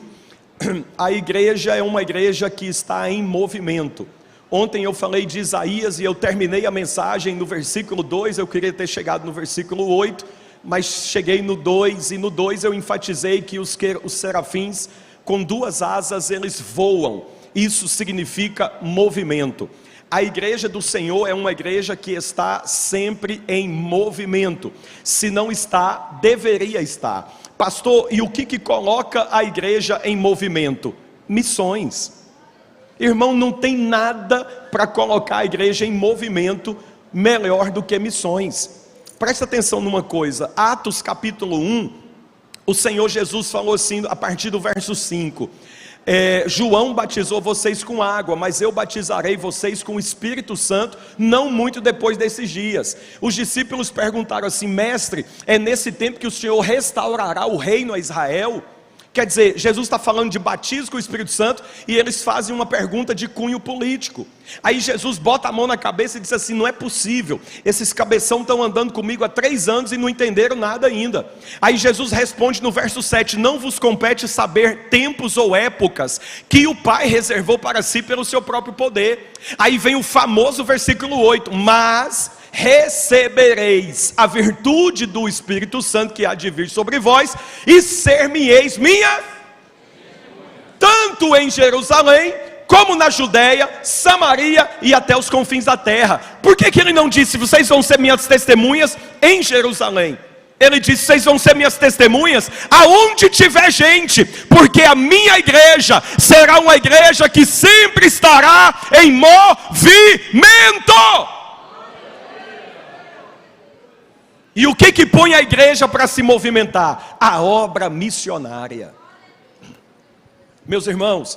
A igreja é uma igreja que está em movimento. Ontem eu falei de Isaías e eu terminei a mensagem no versículo 2, eu queria ter chegado no versículo 8, mas cheguei no 2, e no 2 eu enfatizei que os serafins com 2 asas eles voam. Isso significa movimento. A igreja do Senhor é uma igreja que está sempre em movimento. Se não está, deveria estar. Pastor, e o que coloca a igreja em movimento? Missões. Irmão, não tem nada para colocar a igreja em movimento melhor do que missões. Presta atenção numa coisa, Atos capítulo 1, o Senhor Jesus falou assim, a partir do verso 5, João batizou vocês com água, mas eu batizarei vocês com o Espírito Santo, não muito depois desses dias. Os discípulos perguntaram assim: mestre, é nesse tempo que o Senhor restaurará o reino a Israel? Quer dizer, Jesus está falando de batismo com o Espírito Santo, e eles fazem uma pergunta de cunho político. Aí Jesus bota a mão na cabeça e diz assim: não é possível, esses cabeção estão andando comigo há 3 anos e não entenderam nada ainda. Aí Jesus responde no verso 7, não vos compete saber tempos ou épocas que o Pai reservou para si pelo seu próprio poder. Aí vem o famoso versículo 8, mas recebereis a virtude do Espírito Santo que há de vir sobre vós, e ser-me-eis minha, tanto em Jerusalém, como na Judeia, Samaria e até os confins da terra. Por que ele não disse, vocês vão ser minhas testemunhas em Jerusalém? Ele disse, vocês vão ser minhas testemunhas aonde tiver gente, porque a minha igreja será uma igreja que sempre estará em movimento. E o que põe a igreja para se movimentar? A obra missionária. Meus irmãos,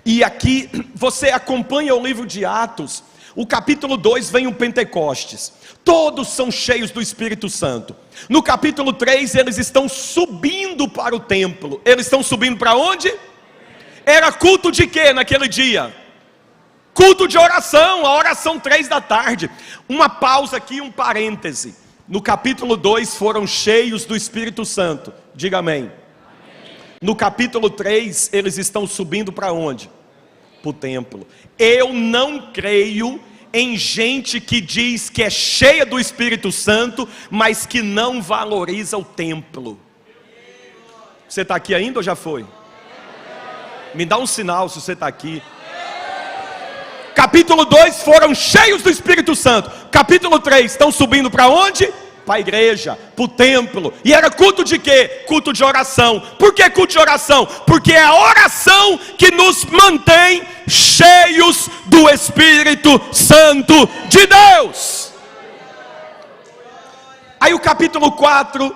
e aqui você acompanha o livro de Atos, o capítulo 2 vem o Pentecostes, todos são cheios do Espírito Santo. No capítulo 3 eles estão subindo para o templo. Eles estão subindo para onde? Era culto de quê naquele dia? Culto de oração, a oração 3 da tarde. Uma pausa aqui, um parêntese. No capítulo 2 foram cheios do Espírito Santo, diga amém. No capítulo 3 eles estão subindo para onde? Para o templo. Eu não creio em gente que diz que é cheia do Espírito Santo, mas que não valoriza o templo. Você está aqui ainda ou já foi? Me dá um sinal se você está aqui. Capítulo 2 foram cheios do Espírito Santo. Capítulo 3 estão subindo para onde? Para a igreja, para o templo. E era culto de quê? Culto de oração. Por que culto de oração? Porque é a oração que nos mantém cheios do Espírito Santo de Deus. Aí o capítulo 4,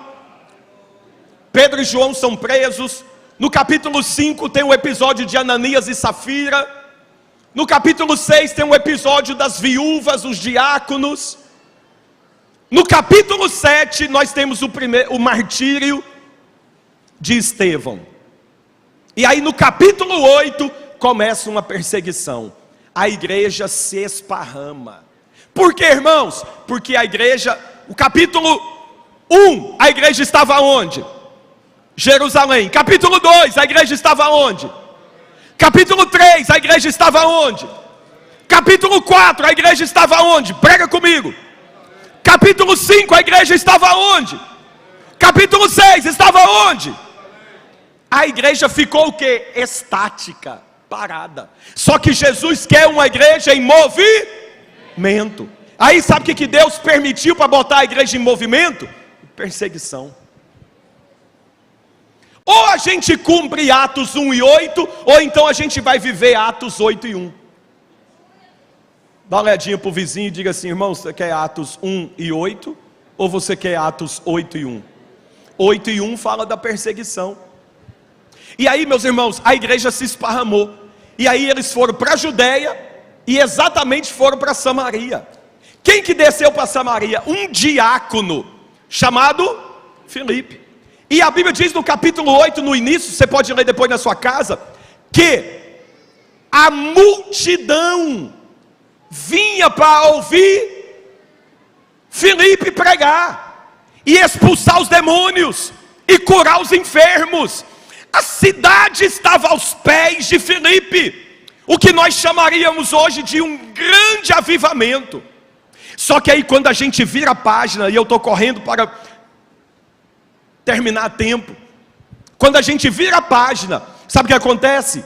Pedro e João são presos. No capítulo 5 tem o episódio de Ananias e Safira. No capítulo 6 tem o episódio das viúvas, os diáconos. No capítulo 7, nós temos o martírio de Estevão. E aí no capítulo 8, começa uma perseguição. A igreja se esparrama. Por quê, irmãos? Porque a igreja, o capítulo 1, a igreja estava onde? Jerusalém. Capítulo 2, a igreja estava onde? Capítulo 3, a igreja estava onde? Capítulo 4, a igreja estava onde? Prega comigo. Capítulo 5, a igreja estava onde? Capítulo 6, estava onde? A igreja ficou o quê? Estática, parada. Só que Jesus quer uma igreja em movimento. Aí sabe o que Deus permitiu para botar a igreja em movimento? Perseguição. Ou a gente cumpre Atos 1 e 8, ou então a gente vai viver Atos 8 e 1. Dá uma olhadinha para o vizinho e diga assim: irmão, você quer Atos 1 e 8? Ou você quer Atos 8 e 1? 8 e 1 fala da perseguição. E aí, meus irmãos, a igreja se esparramou. E aí eles foram para a Judéia e exatamente foram para Samaria. Quem que desceu para Samaria? Um diácono chamado Filipe. E a Bíblia diz no capítulo 8, no início, você pode ler depois na sua casa, que a multidão vinha para ouvir Filipe pregar, e expulsar os demônios, e curar os enfermos. A cidade estava aos pés de Filipe, o que nós chamaríamos hoje de um grande avivamento. Só que aí quando a gente vira a página, e eu estou correndo para terminar a tempo, quando a gente vira a página, sabe o que acontece?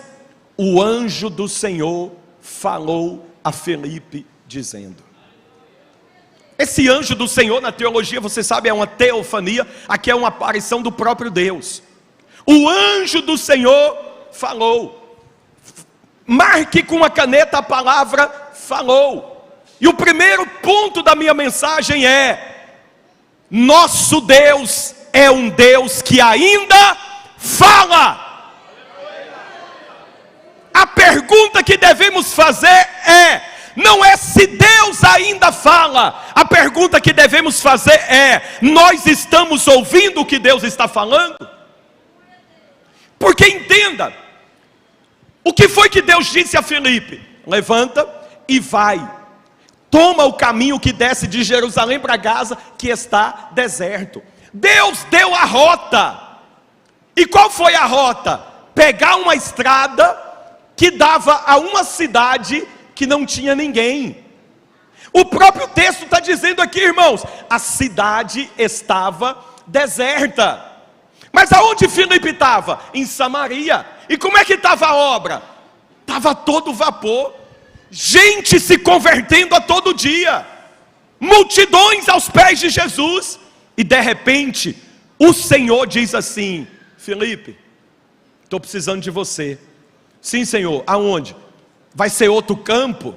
O anjo do Senhor falou a Filipe dizendo. Esse anjo do Senhor na teologia, você sabe, é uma teofania. Aqui é uma aparição do próprio Deus. O anjo do Senhor falou. Marque com a caneta a palavra falou. E o primeiro ponto da minha mensagem é: nosso Deus é um Deus que ainda fala. A pergunta que devemos fazer não é se Deus ainda fala. A pergunta que devemos fazer é: nós estamos ouvindo o que Deus está falando? Porque entenda, o que foi que Deus disse a Filipe? Levanta e vai. Toma o caminho que desce de Jerusalém para Gaza, que está deserto. Deus deu a rota. E qual foi a rota? Pegar uma estrada que dava a uma cidade que não tinha ninguém. O próprio texto está dizendo aqui, irmãos, a cidade estava deserta. Mas aonde Filipe estava? Em Samaria. E como é que estava a obra? Estava todo vapor. Gente se convertendo a todo dia. Multidões aos pés de Jesus. E de repente, o Senhor diz assim: Filipe, estou precisando de você. Sim, Senhor, aonde? Vai ser outro campo?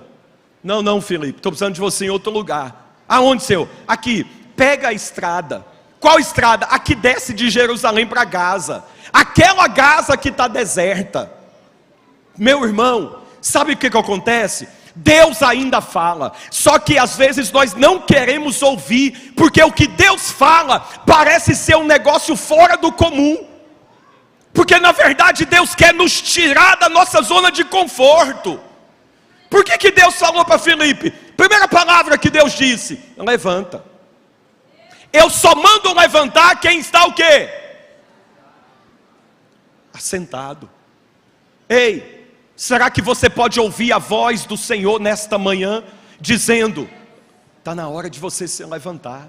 Não, Filipe, estou precisando de você em outro lugar. Aonde, Senhor? Aqui, pega a estrada. Qual estrada? A que desce de Jerusalém para Gaza. Aquela Gaza que está deserta. Meu irmão, sabe o que acontece? Deus ainda fala, só que às vezes nós não queremos ouvir, porque o que Deus fala parece ser um negócio fora do comum, porque na verdade Deus quer nos tirar da nossa zona de conforto. Por que Deus falou para Filipe? Primeira palavra que Deus disse: levanta. Eu só mando levantar quem está o quê? Assentado. Ei, será que você pode ouvir a voz do Senhor nesta manhã, dizendo: está na hora de você se levantar?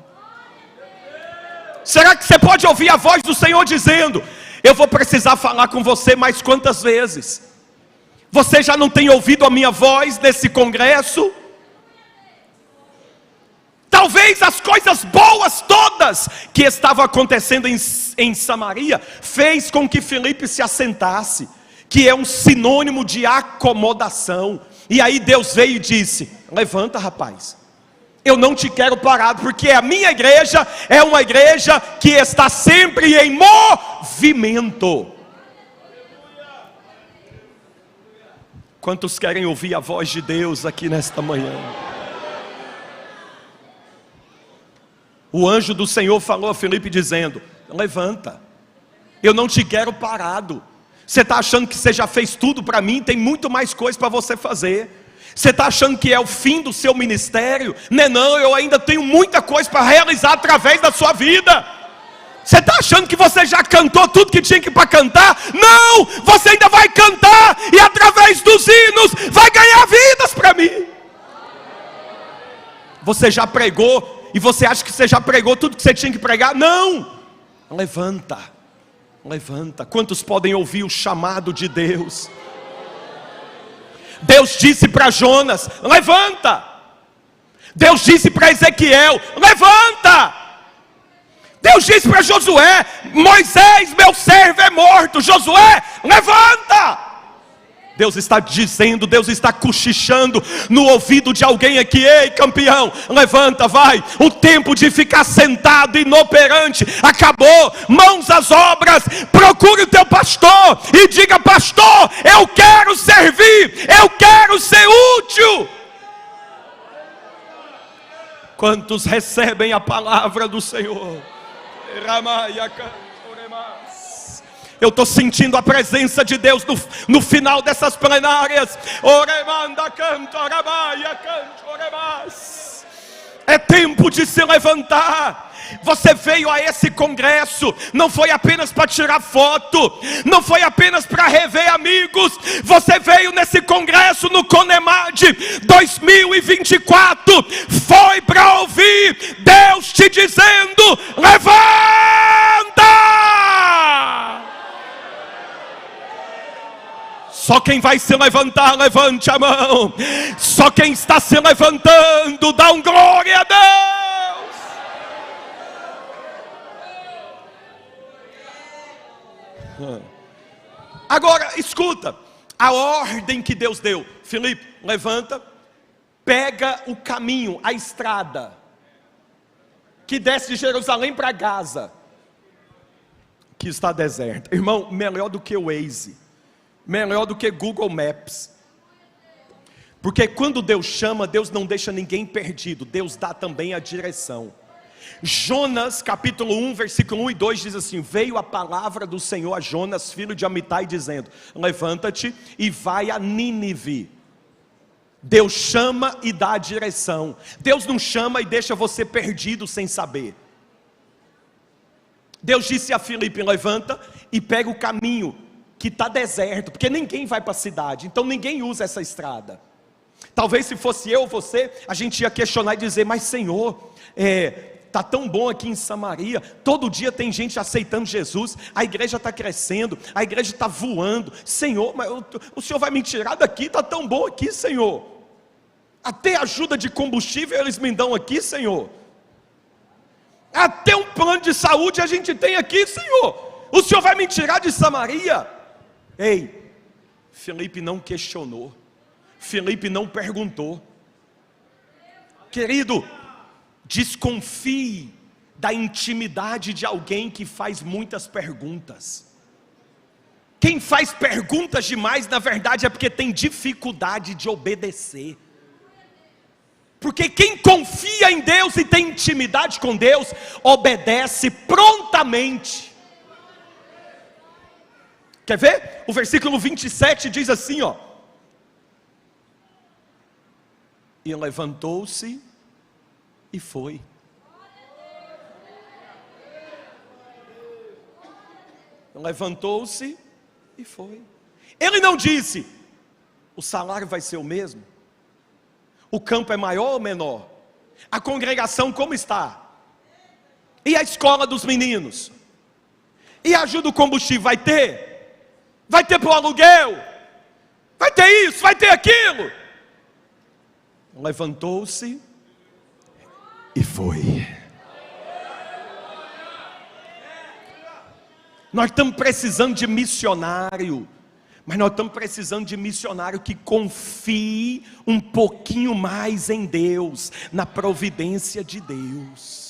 Será que você pode ouvir a voz do Senhor dizendo: eu vou precisar falar com você mais quantas vezes? Você já não tem ouvido a minha voz nesse congresso? Talvez as coisas boas todas que estavam acontecendo em Samaria fez com que Filipe se assentasse, que é um sinônimo de acomodação. E aí Deus veio e disse: levanta, rapaz, eu não te quero parado, porque a minha igreja é uma igreja que está sempre em movimento. Quantos querem ouvir a voz de Deus aqui nesta manhã? o anjo do Senhor falou a Filipe dizendo: levanta, eu não te quero parado. Você está achando que você já fez tudo para mim? Tem muito mais coisa para você fazer. Você está achando que é o fim do seu ministério? Não, eu ainda tenho muita coisa para realizar através da sua vida. Você está achando que você já cantou tudo que tinha que para cantar? Não, você ainda vai cantar, e através dos hinos vai ganhar vidas para mim. Você já pregou, e você acha que você já pregou tudo que você tinha que pregar? Não, levanta, levanta. Quantos podem ouvir o chamado de Deus? Deus disse para Jonas: levanta. Deus disse para Ezequiel: levanta. Deus disse para Josué: Moisés, meu servo, é morto. Josué, levanta. Deus está dizendo, Deus está cochichando no ouvido de alguém aqui: ei, campeão, levanta, vai. O tempo de ficar sentado inoperante acabou. Mãos às obras. Procure o teu pastor e diga: pastor, eu quero servir, eu quero ser útil. Quantos recebem a palavra do Senhor? Eu estou sentindo a presença de Deus no final dessas plenárias. É tempo de se levantar. Você veio a esse congresso, não foi apenas para tirar foto, não foi apenas para rever amigos. Você veio nesse congresso no Conemad 2024, foi para ouvir Deus te dizendo: levanta! Só quem vai se levantar, levante a mão. Só quem está se levantando, dá um glória a Deus. Agora, escuta a ordem que Deus deu. Filipe, levanta, pega o caminho, a estrada que desce de Jerusalém para Gaza, que está deserta. Irmão, melhor do que o Waze, melhor do que Google Maps. Porque quando Deus chama, Deus não deixa ninguém perdido, Deus dá também a direção. Jonas capítulo 1 versículo 1 e 2 diz assim: veio a palavra do Senhor a Jonas, filho de Amitai, dizendo: levanta-te e vai a Nínive. Deus chama e dá a direção. Deus não chama e deixa você perdido sem saber. Deus disse a Filipe: levanta e pega o caminho que está deserto, porque ninguém vai para a cidade, então ninguém usa essa estrada. Talvez se fosse eu ou você, a gente ia questionar e dizer: mas Senhor, está tão bom aqui em Samaria, todo dia tem gente aceitando Jesus, a igreja está crescendo, a igreja está voando. Senhor, mas o Senhor vai me tirar daqui? Está tão bom aqui, Senhor. Até ajuda de combustível eles me dão aqui, Senhor. Até um plano de saúde a gente tem aqui, Senhor. O Senhor vai me tirar de Samaria? Ei, Filipe não questionou, Filipe não perguntou. Querido, desconfie da intimidade de alguém que faz muitas perguntas. Quem faz perguntas demais, na verdade, é porque tem dificuldade de obedecer. Porque quem confia em Deus e tem intimidade com Deus, obedece prontamente. Quer ver? O versículo 27 diz assim, ó: e levantou-se e foi. Levantou-se e foi. Ele não disse: o salário vai ser o mesmo, o campo é maior ou menor, a congregação como está, e a escola dos meninos, e a ajuda do combustível vai ter? Vai ter para o aluguel? Vai ter isso, vai ter aquilo? Levantou-se e foi. Nós estamos precisando de missionário, mas nós estamos precisando de missionário que confie um pouquinho mais em Deus, na providência de Deus.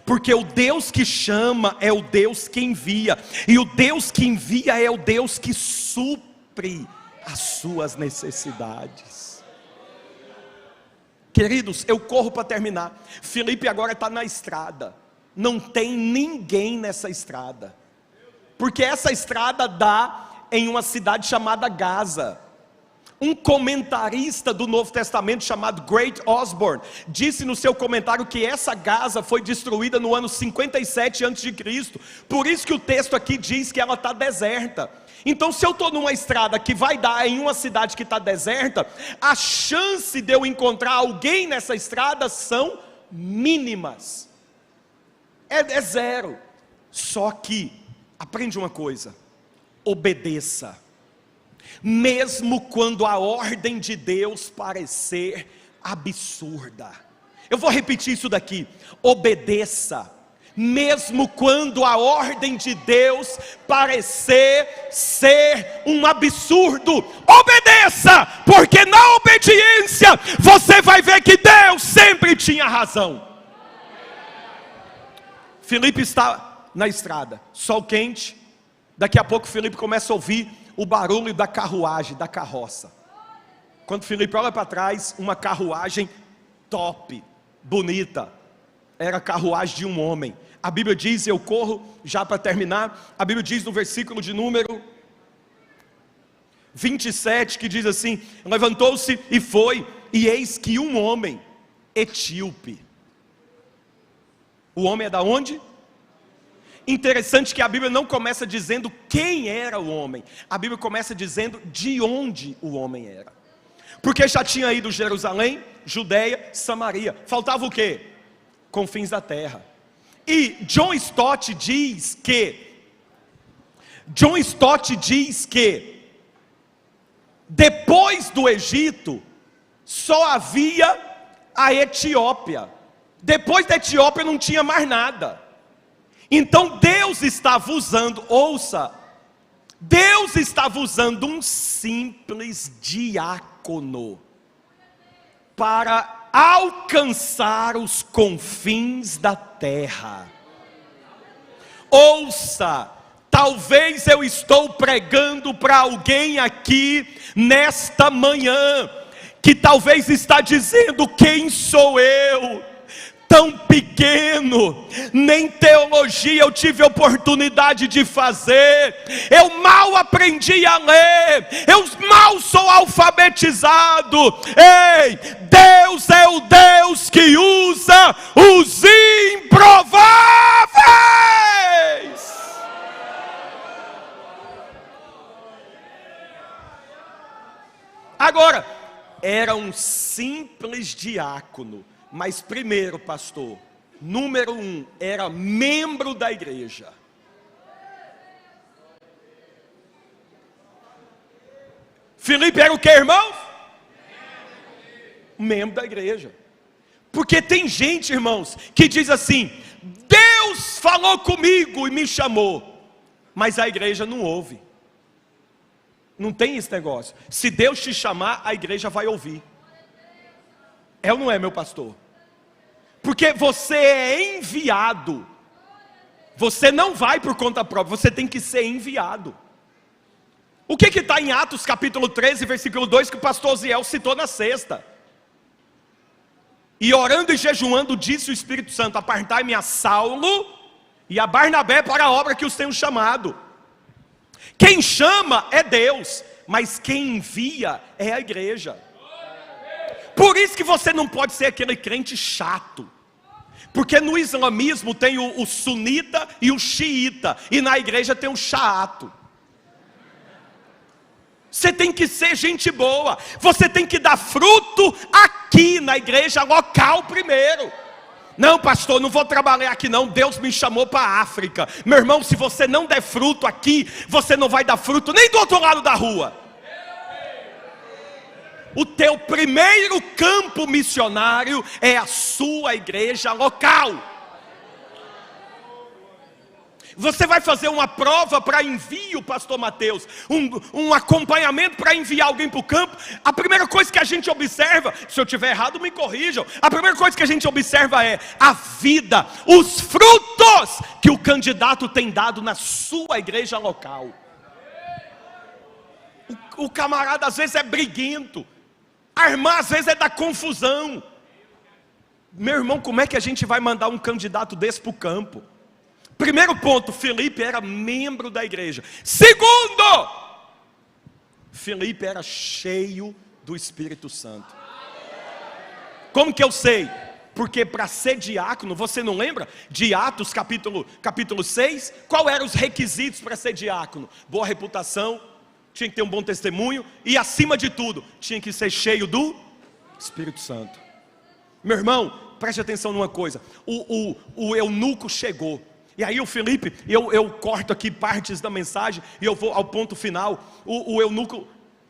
Porque o Deus que chama é o Deus que envia, e o Deus que envia é o Deus que supre as suas necessidades. Queridos, eu corro para terminar. Filipe agora está na estrada. não tem ninguém nessa estrada, porque essa estrada dá em uma cidade chamada Gaza. Um comentarista do Novo Testamento chamado Great Osborne disse no seu comentário que essa Gaza foi destruída no ano 57 a.C. Por isso que o texto aqui diz que ela está deserta. Então, se eu estou numa estrada que vai dar em uma cidade que está deserta, a chance de eu encontrar alguém nessa estrada são mínimas. É zero. Só que, aprende uma coisa: obedeça. Mesmo quando a ordem de Deus parecer absurda. Eu vou repetir isso daqui: obedeça. Mesmo quando a ordem de Deus parecer ser um absurdo, obedeça, porque na obediência você vai ver que Deus sempre tinha razão. Filipe está na estrada, sol quente. Daqui a pouco Filipe começa a ouvir o barulho da carruagem, da carroça. Quando Filipe olha para trás, uma carruagem top, bonita. Era a carruagem de um homem. A Bíblia diz, eu corro já para terminar, a Bíblia diz no versículo de número 27, que diz assim: levantou-se e foi, e eis que um homem etíope. O homem é da onde? Interessante que a Bíblia não começa dizendo quem era o homem, a Bíblia começa dizendo de onde o homem era. Porque já tinha ido Jerusalém, Judeia, Samaria, faltava o quê? Confins da terra. E John Stott diz que depois do Egito só havia a Etiópia. Depois da Etiópia não tinha mais nada. Então Deus estava usando, ouça, Deus estava usando um simples diácono para alcançar os confins da terra. Ouça, talvez eu estou pregando para alguém aqui nesta manhã, que talvez está dizendo: quem sou eu? Tão pequeno, nem teologia eu tive oportunidade de fazer, eu mal aprendi a ler, eu mal sou alfabetizado. Ei, Deus é o Deus que usa os improváveis. Agora, era um simples diácono. Mas primeiro, pastor, número 1, era membro da igreja. Filipe era o que, irmãos? Membro da igreja. Porque tem gente, irmãos, que diz assim: Deus falou comigo e me chamou, mas a igreja não ouve. Não tem esse negócio. Se Deus te chamar, a igreja vai ouvir. É ou não é, meu pastor? Porque você é enviado. Você não vai por conta própria, você tem que ser enviado. O que está em Atos capítulo 13, versículo 2, que o pastor Osiel citou na sexta? E orando e jejuando, disse o Espírito Santo: apartai-me a Saulo e a Barnabé para a obra que os tenho chamado. Quem chama é Deus, mas quem envia é a igreja. Por isso que você não pode ser aquele crente chato. Porque no islamismo tem o sunita e o xiita, e na igreja tem o chato. Você tem que ser gente boa, você tem que dar fruto aqui na igreja local primeiro. Não, pastor, não vou trabalhar aqui não, Deus me chamou para a África. Meu irmão, se você não der fruto aqui, você não vai dar fruto nem do outro lado da rua. O teu primeiro campo missionário é a sua igreja local. Você vai fazer uma prova para envio, pastor Mateus, um acompanhamento para enviar alguém para o campo. A primeira coisa que a gente observa, se eu estiver errado me corrijam, a primeira coisa que a gente observa é a vida, os frutos que o candidato tem dado na sua igreja local. O camarada às vezes é briguento, a irmã às vezes é da confusão. Meu irmão, como é que a gente vai mandar um candidato desse para o campo? Primeiro ponto, Filipe era membro da igreja. Segundo, Filipe era cheio do Espírito Santo. Como que eu sei? Porque para ser diácono, você não lembra de Atos capítulo 6? Qual eram os requisitos para ser diácono? Boa reputação, tinha que ter um bom testemunho e, acima de tudo, tinha que ser cheio do Espírito Santo. Meu irmão, preste atenção numa coisa. O eunuco chegou. E aí o Filipe, eu corto aqui partes da mensagem e eu vou ao ponto final. O eunuco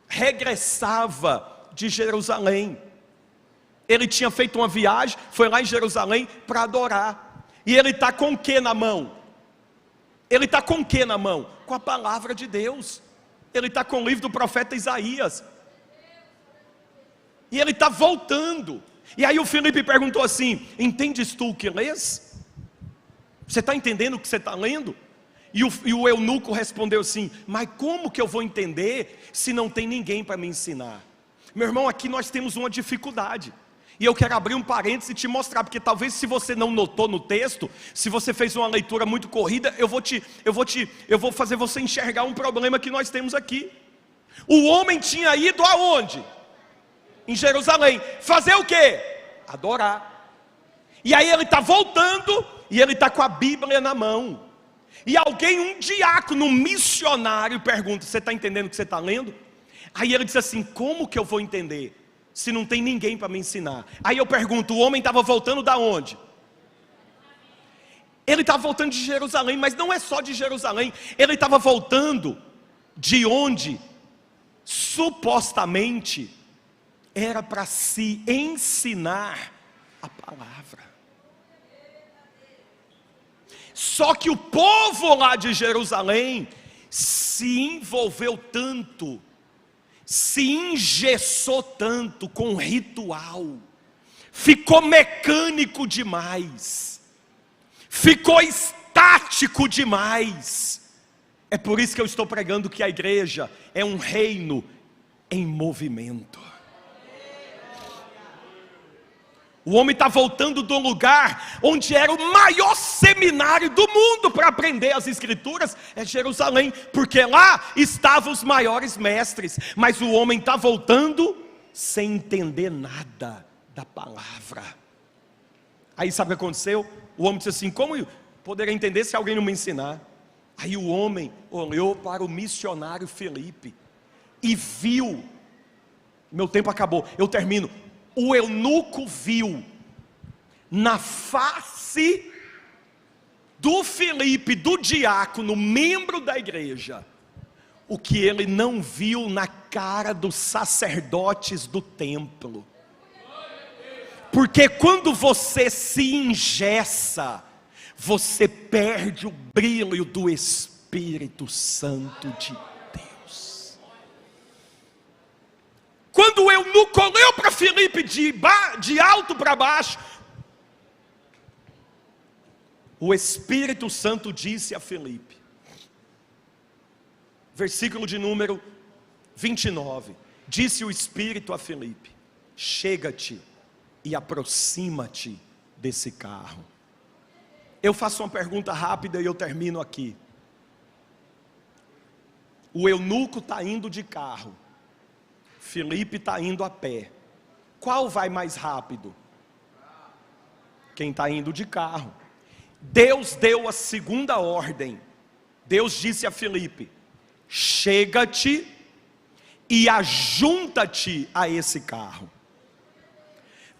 regressava de Jerusalém. Ele tinha feito uma viagem, foi lá em Jerusalém para adorar. E ele está com o que na mão? Ele está com o que na mão? Com a palavra de Deus. Ele está com o livro do profeta Isaías. E ele está voltando. E aí o Filipe perguntou assim: entendes tu o que lês? Você está entendendo o que você está lendo? E o eunuco respondeu assim: mas como que eu vou entender se não tem ninguém para me ensinar? Meu irmão, aqui nós temos uma dificuldade. E eu quero abrir um parênteses e te mostrar, porque talvez se você não notou no texto, se você fez uma leitura muito corrida, eu vou fazer você enxergar um problema que nós temos aqui. O homem tinha ido aonde? Em Jerusalém. Fazer o quê? Adorar. E aí ele está voltando e ele está com a Bíblia na mão. E alguém, um diácono, um missionário, pergunta: você está entendendo o que você está lendo? Aí ele diz assim: como que eu vou entender se não tem ninguém para me ensinar? Aí eu pergunto: o homem estava voltando da onde? Ele estava voltando de Jerusalém, mas não é só de Jerusalém. Ele estava voltando de onde supostamente era para se ensinar a palavra. Só que o povo lá de Jerusalém se envolveu tanto, se engessou tanto com ritual, ficou mecânico demais, ficou estático demais. É por isso que eu estou pregando que a igreja é um reino em movimento. O homem está voltando do lugar onde era o maior seminário do mundo para aprender as escrituras, é Jerusalém, porque lá estavam os maiores mestres. Mas o homem está voltando sem entender nada da palavra. Aí sabe o que aconteceu? O homem disse assim: como eu poderia entender se alguém não me ensinar? Aí o homem olhou para o missionário Filipe e viu. Meu tempo acabou, eu termino. O eunuco viu na face do Filipe, do diácono, membro da igreja, o que ele não viu na cara dos sacerdotes do templo. Porque quando você se engessa, você perde o brilho do Espírito Santo de Deus. Quando o eunuco olhou para Filipe de alto para baixo, o Espírito Santo disse a Filipe, versículo de número 29, disse o Espírito a Filipe: chega-te e aproxima-te desse carro. Eu faço uma pergunta rápida e eu termino aqui. O eunuco está indo de carro, Filipe está indo a pé. Qual vai mais rápido? Quem está indo de carro. Deus deu a segunda ordem. Deus disse a Filipe: chega-te e ajunta-te a esse carro.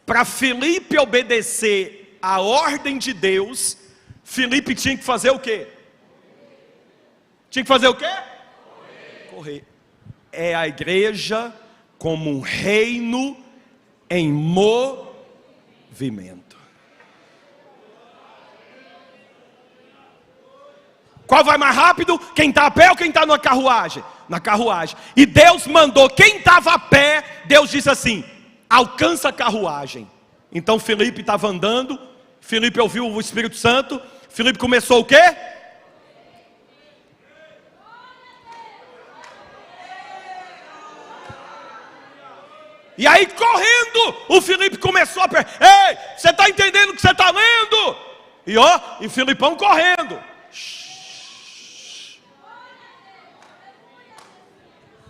Para Filipe obedecer a ordem de Deus, Filipe tinha que fazer o quê? Tinha que fazer o quê? Correr. É a igreja como um reino em movimento. Qual vai mais rápido? Quem está a pé ou quem está na carruagem? Na carruagem. E Deus mandou, quem estava a pé, Deus disse assim: alcança a carruagem. Então Filipe estava andando, Filipe ouviu o Espírito Santo, Filipe começou o quê? E aí, correndo, o Filipe começou a perguntar: ei, você está entendendo o que você está lendo? E Filipão correndo.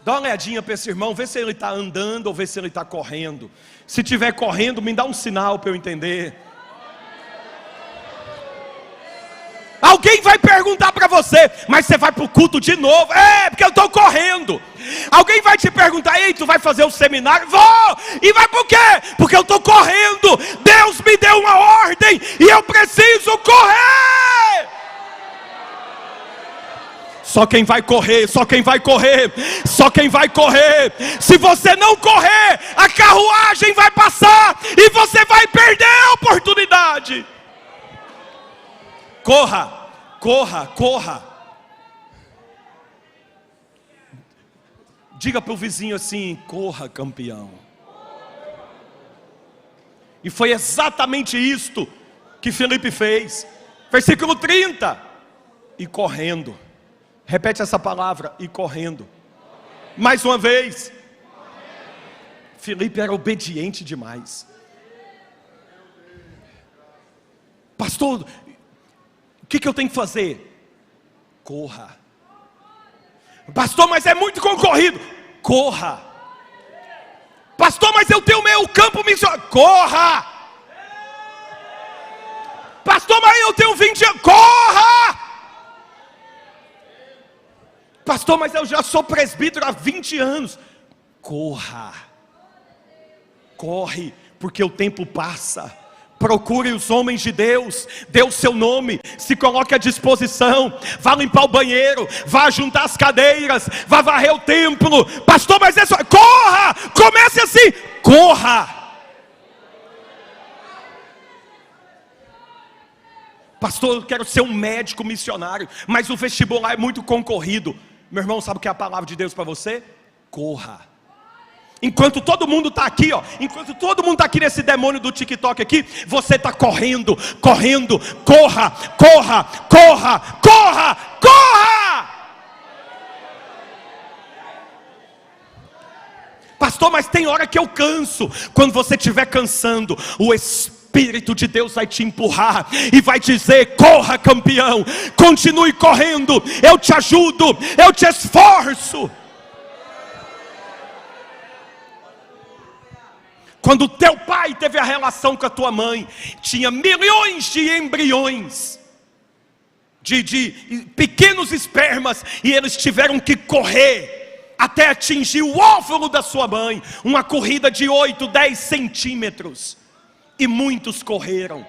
Dá uma olhadinha para esse irmão, vê se ele está andando ou vê se ele está correndo. Se estiver correndo, me dá um sinal para eu entender. Alguém vai perguntar para você: mas você vai para o culto de novo? É, porque eu estou correndo. Alguém vai te perguntar: ei, tu vai fazer o seminário? Vou! E vai por quê? Porque eu estou correndo. Deus me deu uma ordem e eu preciso correr. Só quem vai correr, só quem vai correr, só quem vai correr. Se você não correr, a carruagem vai passar e você vai perder a oportunidade. Corra, corra, corra. Diga para o vizinho assim: corra, campeão. E foi exatamente isto que Filipe fez. Versículo 30. E correndo. Repete essa palavra: e correndo. Mais uma vez. Filipe era obediente demais. Pastor, o que eu tenho que fazer? Corra. Pastor, mas é muito concorrido. Corra. Pastor, mas eu tenho meu campo missionário. Corra. Pastor, mas eu tenho 20 anos. Corra. Pastor, mas eu já sou presbítero há 20 anos. Corra. Corre, porque o tempo passa. Procure os homens de Deus, dê o seu nome, se coloque à disposição, vá limpar o banheiro, vá juntar as cadeiras, vá varrer o templo. Pastor, mas é só, corra, comece assim, corra. Pastor, eu quero ser um médico missionário, mas o vestibular é muito concorrido. Meu irmão, sabe o que é a palavra de Deus para você? Corra. Enquanto todo mundo está aqui, enquanto todo mundo está aqui nesse demônio do TikTok aqui, você está correndo, correndo, corra, corra, corra, corra, corra. Pastor, mas tem hora que eu canso. Quando você estiver cansando, o Espírito de Deus vai te empurrar e vai dizer: corra, campeão, continue correndo, eu te ajudo, eu te esforço. Quando teu pai teve a relação com a tua mãe, tinha milhões de embriões, de pequenos espermas, e eles tiveram que correr até atingir o óvulo da sua mãe, uma corrida de 8, 10 centímetros, e muitos correram.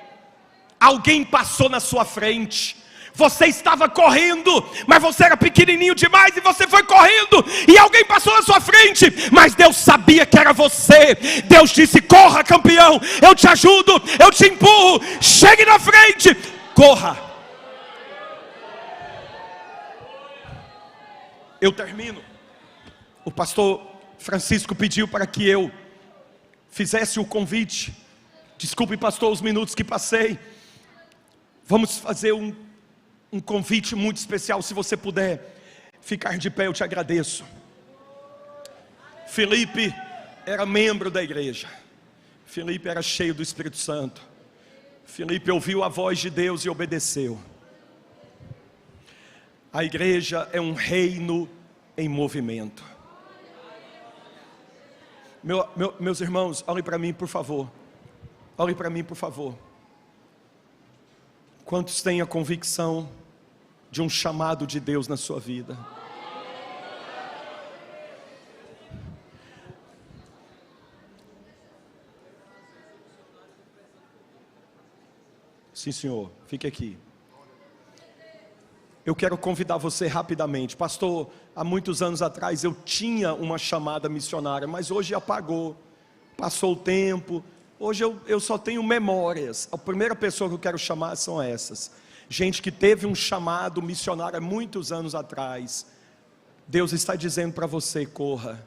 Alguém passou na sua frente, você estava correndo, mas você era pequenininho demais e você foi correndo, e alguém passou na sua frente, mas Deus sabia que era você. Deus disse: corra, campeão, eu te ajudo, eu te empurro, chegue na frente, corra. Eu termino. O pastor Francisco pediu para que eu fizesse o convite. Desculpe, pastor, os minutos que passei. Vamos fazer um convite muito especial. Se você puder ficar de pé, eu te agradeço. Filipe era membro da igreja. Filipe era cheio do Espírito Santo. Filipe ouviu a voz de Deus e obedeceu. A igreja é um reino em movimento. Meus irmãos, olhem para mim, por favor. Olhem para mim, por favor. Quantos têm a convicção de um chamado de Deus na sua vida? Sim, senhor, fique aqui. Eu quero convidar você rapidamente. Pastor, há muitos anos atrás eu tinha uma chamada missionária, mas hoje apagou. Passou o tempo. Hoje eu só tenho memórias. A primeira pessoa que eu quero chamar são essas. Gente que teve um chamado missionário há muitos anos atrás. Deus está dizendo para você: corra.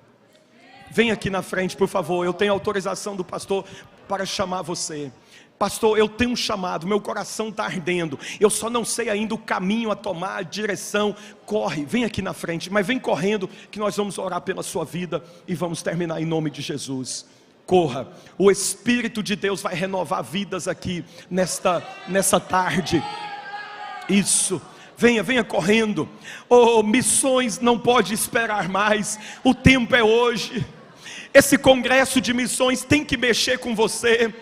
Vem aqui na frente, por favor. Eu tenho autorização do pastor para chamar você. Pastor, eu tenho um chamado, meu coração está ardendo. Eu só não sei ainda o caminho a tomar, a direção. Corre, vem aqui na frente, mas vem correndo, que nós vamos orar pela sua vida e vamos terminar em nome de Jesus. corra. O Espírito de Deus vai renovar vidas aqui nessa tarde. Isso. Venha correndo. Oh, missões não pode esperar mais. O tempo é hoje. Esse congresso de missões tem que mexer com você,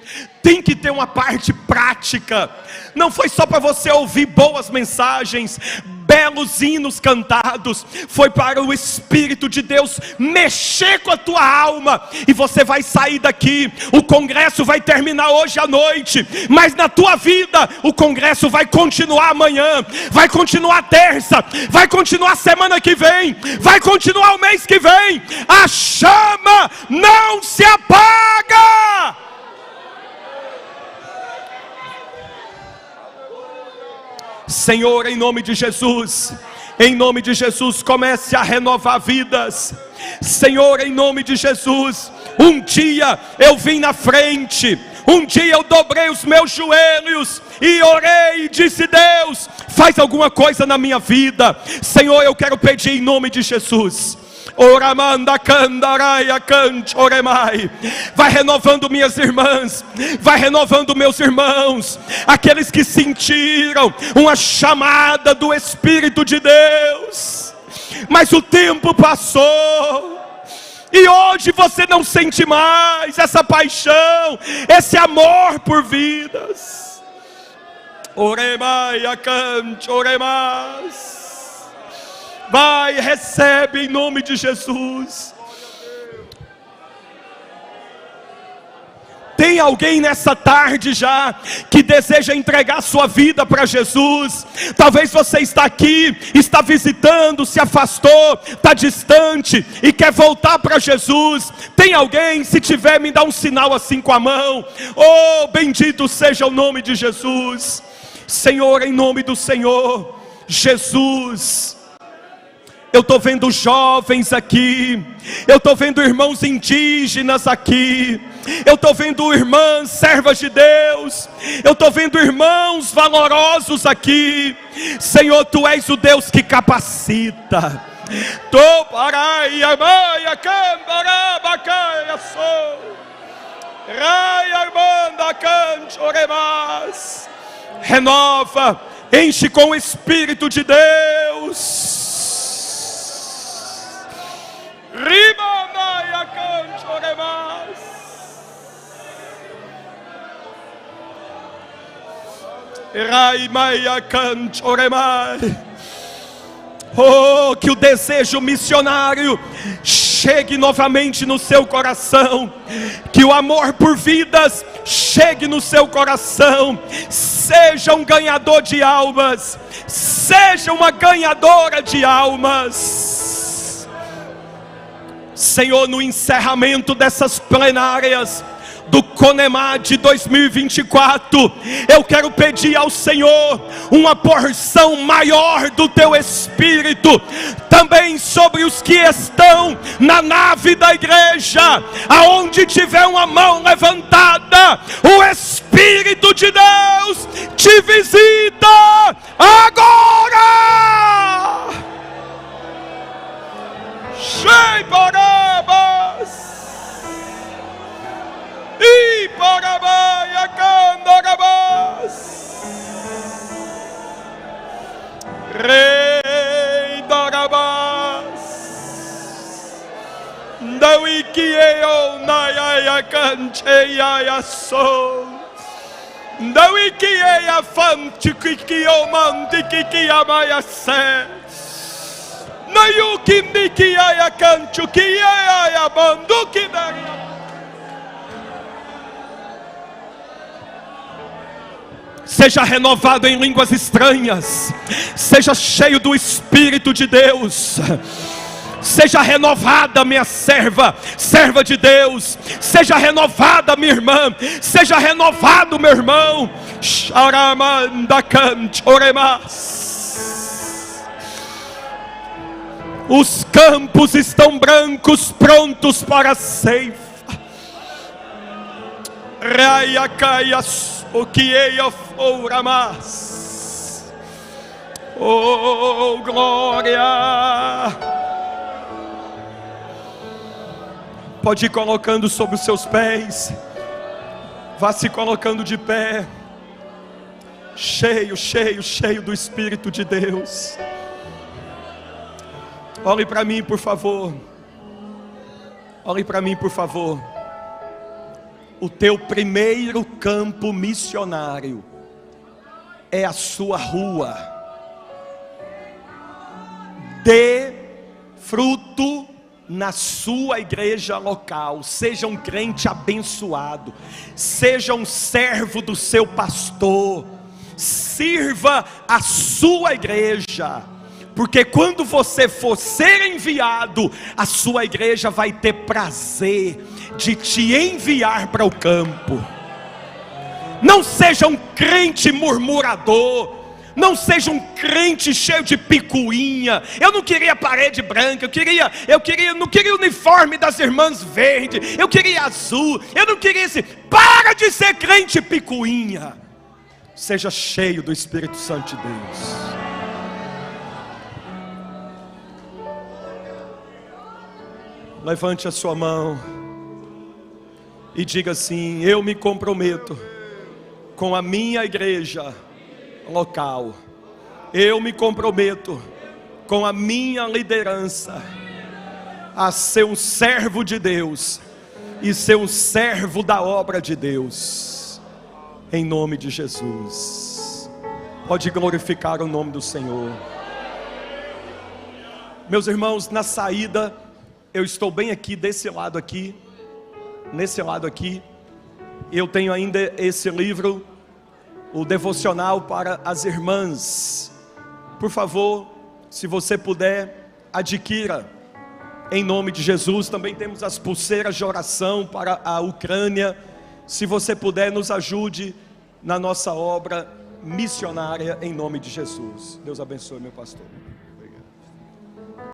tem que ter uma parte prática. Não foi só para você ouvir boas mensagens, belos hinos cantados. Foi para o Espírito de Deus mexer com a tua alma. E você vai sair daqui. O congresso vai terminar hoje à noite, mas na tua vida o congresso vai continuar amanhã, vai continuar terça, vai continuar semana que vem, vai continuar o mês que vem. A chama não se apaga. Senhor, em nome de Jesus, comece a renovar vidas. Senhor, em nome de Jesus, um dia eu vim na frente, um dia eu dobrei os meus joelhos e orei e disse: Deus, faz alguma coisa na minha vida. Senhor, eu quero pedir em nome de Jesus. Vai renovando minhas irmãs, vai renovando meus irmãos, aqueles que sentiram uma chamada do Espírito de Deus, mas o tempo passou e hoje você não sente mais essa paixão, esse amor por vidas. Vai, recebe em nome de Jesus. Tem alguém nessa tarde já que deseja entregar sua vida para Jesus? Talvez você está aqui, está visitando, se afastou, está distante e quer voltar para Jesus. Tem alguém? Se tiver, me dá um sinal assim com a mão. Oh, bendito seja o nome de Jesus. Senhor, em nome do Senhor Jesus, eu estou vendo jovens aqui, eu estou vendo irmãos indígenas aqui, eu estou vendo irmãs servas de Deus, eu estou vendo irmãos valorosos aqui. Senhor, Tu és o Deus que capacita. Renova, enche com o Espírito de Deus. Oh, que o desejo missionário chegue novamente no seu coração, que o amor por vidas chegue no seu coração. Seja um ganhador de almas, seja uma ganhadora de almas. Senhor, no encerramento dessas plenárias do Conemá de 2024, eu quero pedir ao Senhor uma porção maior do Teu Espírito, também sobre os que estão na nave da igreja, aonde tiver uma mão levantada, o Espírito de Deus te visita agora. Shei Barabas e Parabaia Candarabas, Rei Darabas, Dawikieo Nayaya Cancheia Sol, Dawikiea Fantikio Mantikiamaya Se, Nayukindikiaya Canchukiaya Bandukidaria. Seja renovado em línguas estranhas, seja cheio do Espírito de Deus. Seja renovada minha serva de Deus. Seja renovada minha irmã, seja renovado meu irmão. Os campos estão brancos, prontos para a ceifa. O que eu for mais, oh glória, Pode ir colocando sobre os seus pés. Vá se colocando de pé. Cheio, cheio, cheio do Espírito de Deus. Olhe para mim, por favor. Olhe para mim, por favor. O teu primeiro campo missionário é a sua rua. Dê fruto na sua igreja local. Seja um crente abençoado. Seja um servo do seu pastor. Sirva a sua igreja. Porque quando você for ser enviado, a sua igreja vai ter prazer de te enviar para o campo. Não seja um crente murmurador. Não seja um crente cheio de picuinha. Eu não queria parede branca. Não queria o uniforme das irmãs verde. Eu queria azul. Eu não queria esse. Para de ser crente picuinha. Seja cheio do Espírito Santo de Deus. Levante a sua mão e diga assim: eu me comprometo com a minha igreja local. Eu me comprometo com a minha liderança a ser um servo de Deus e ser um servo da obra de Deus, em nome de Jesus. Pode glorificar o nome do Senhor. Meus irmãos, na saída, eu estou bem aqui, desse lado aqui, nesse lado aqui. Eu tenho ainda esse livro, o devocional para as irmãs. Por favor, se você puder, adquira, em nome de Jesus. Também temos as pulseiras de oração para a Ucrânia. Se você puder, nos ajude na nossa obra missionária, em nome de Jesus. Deus abençoe, meu pastor.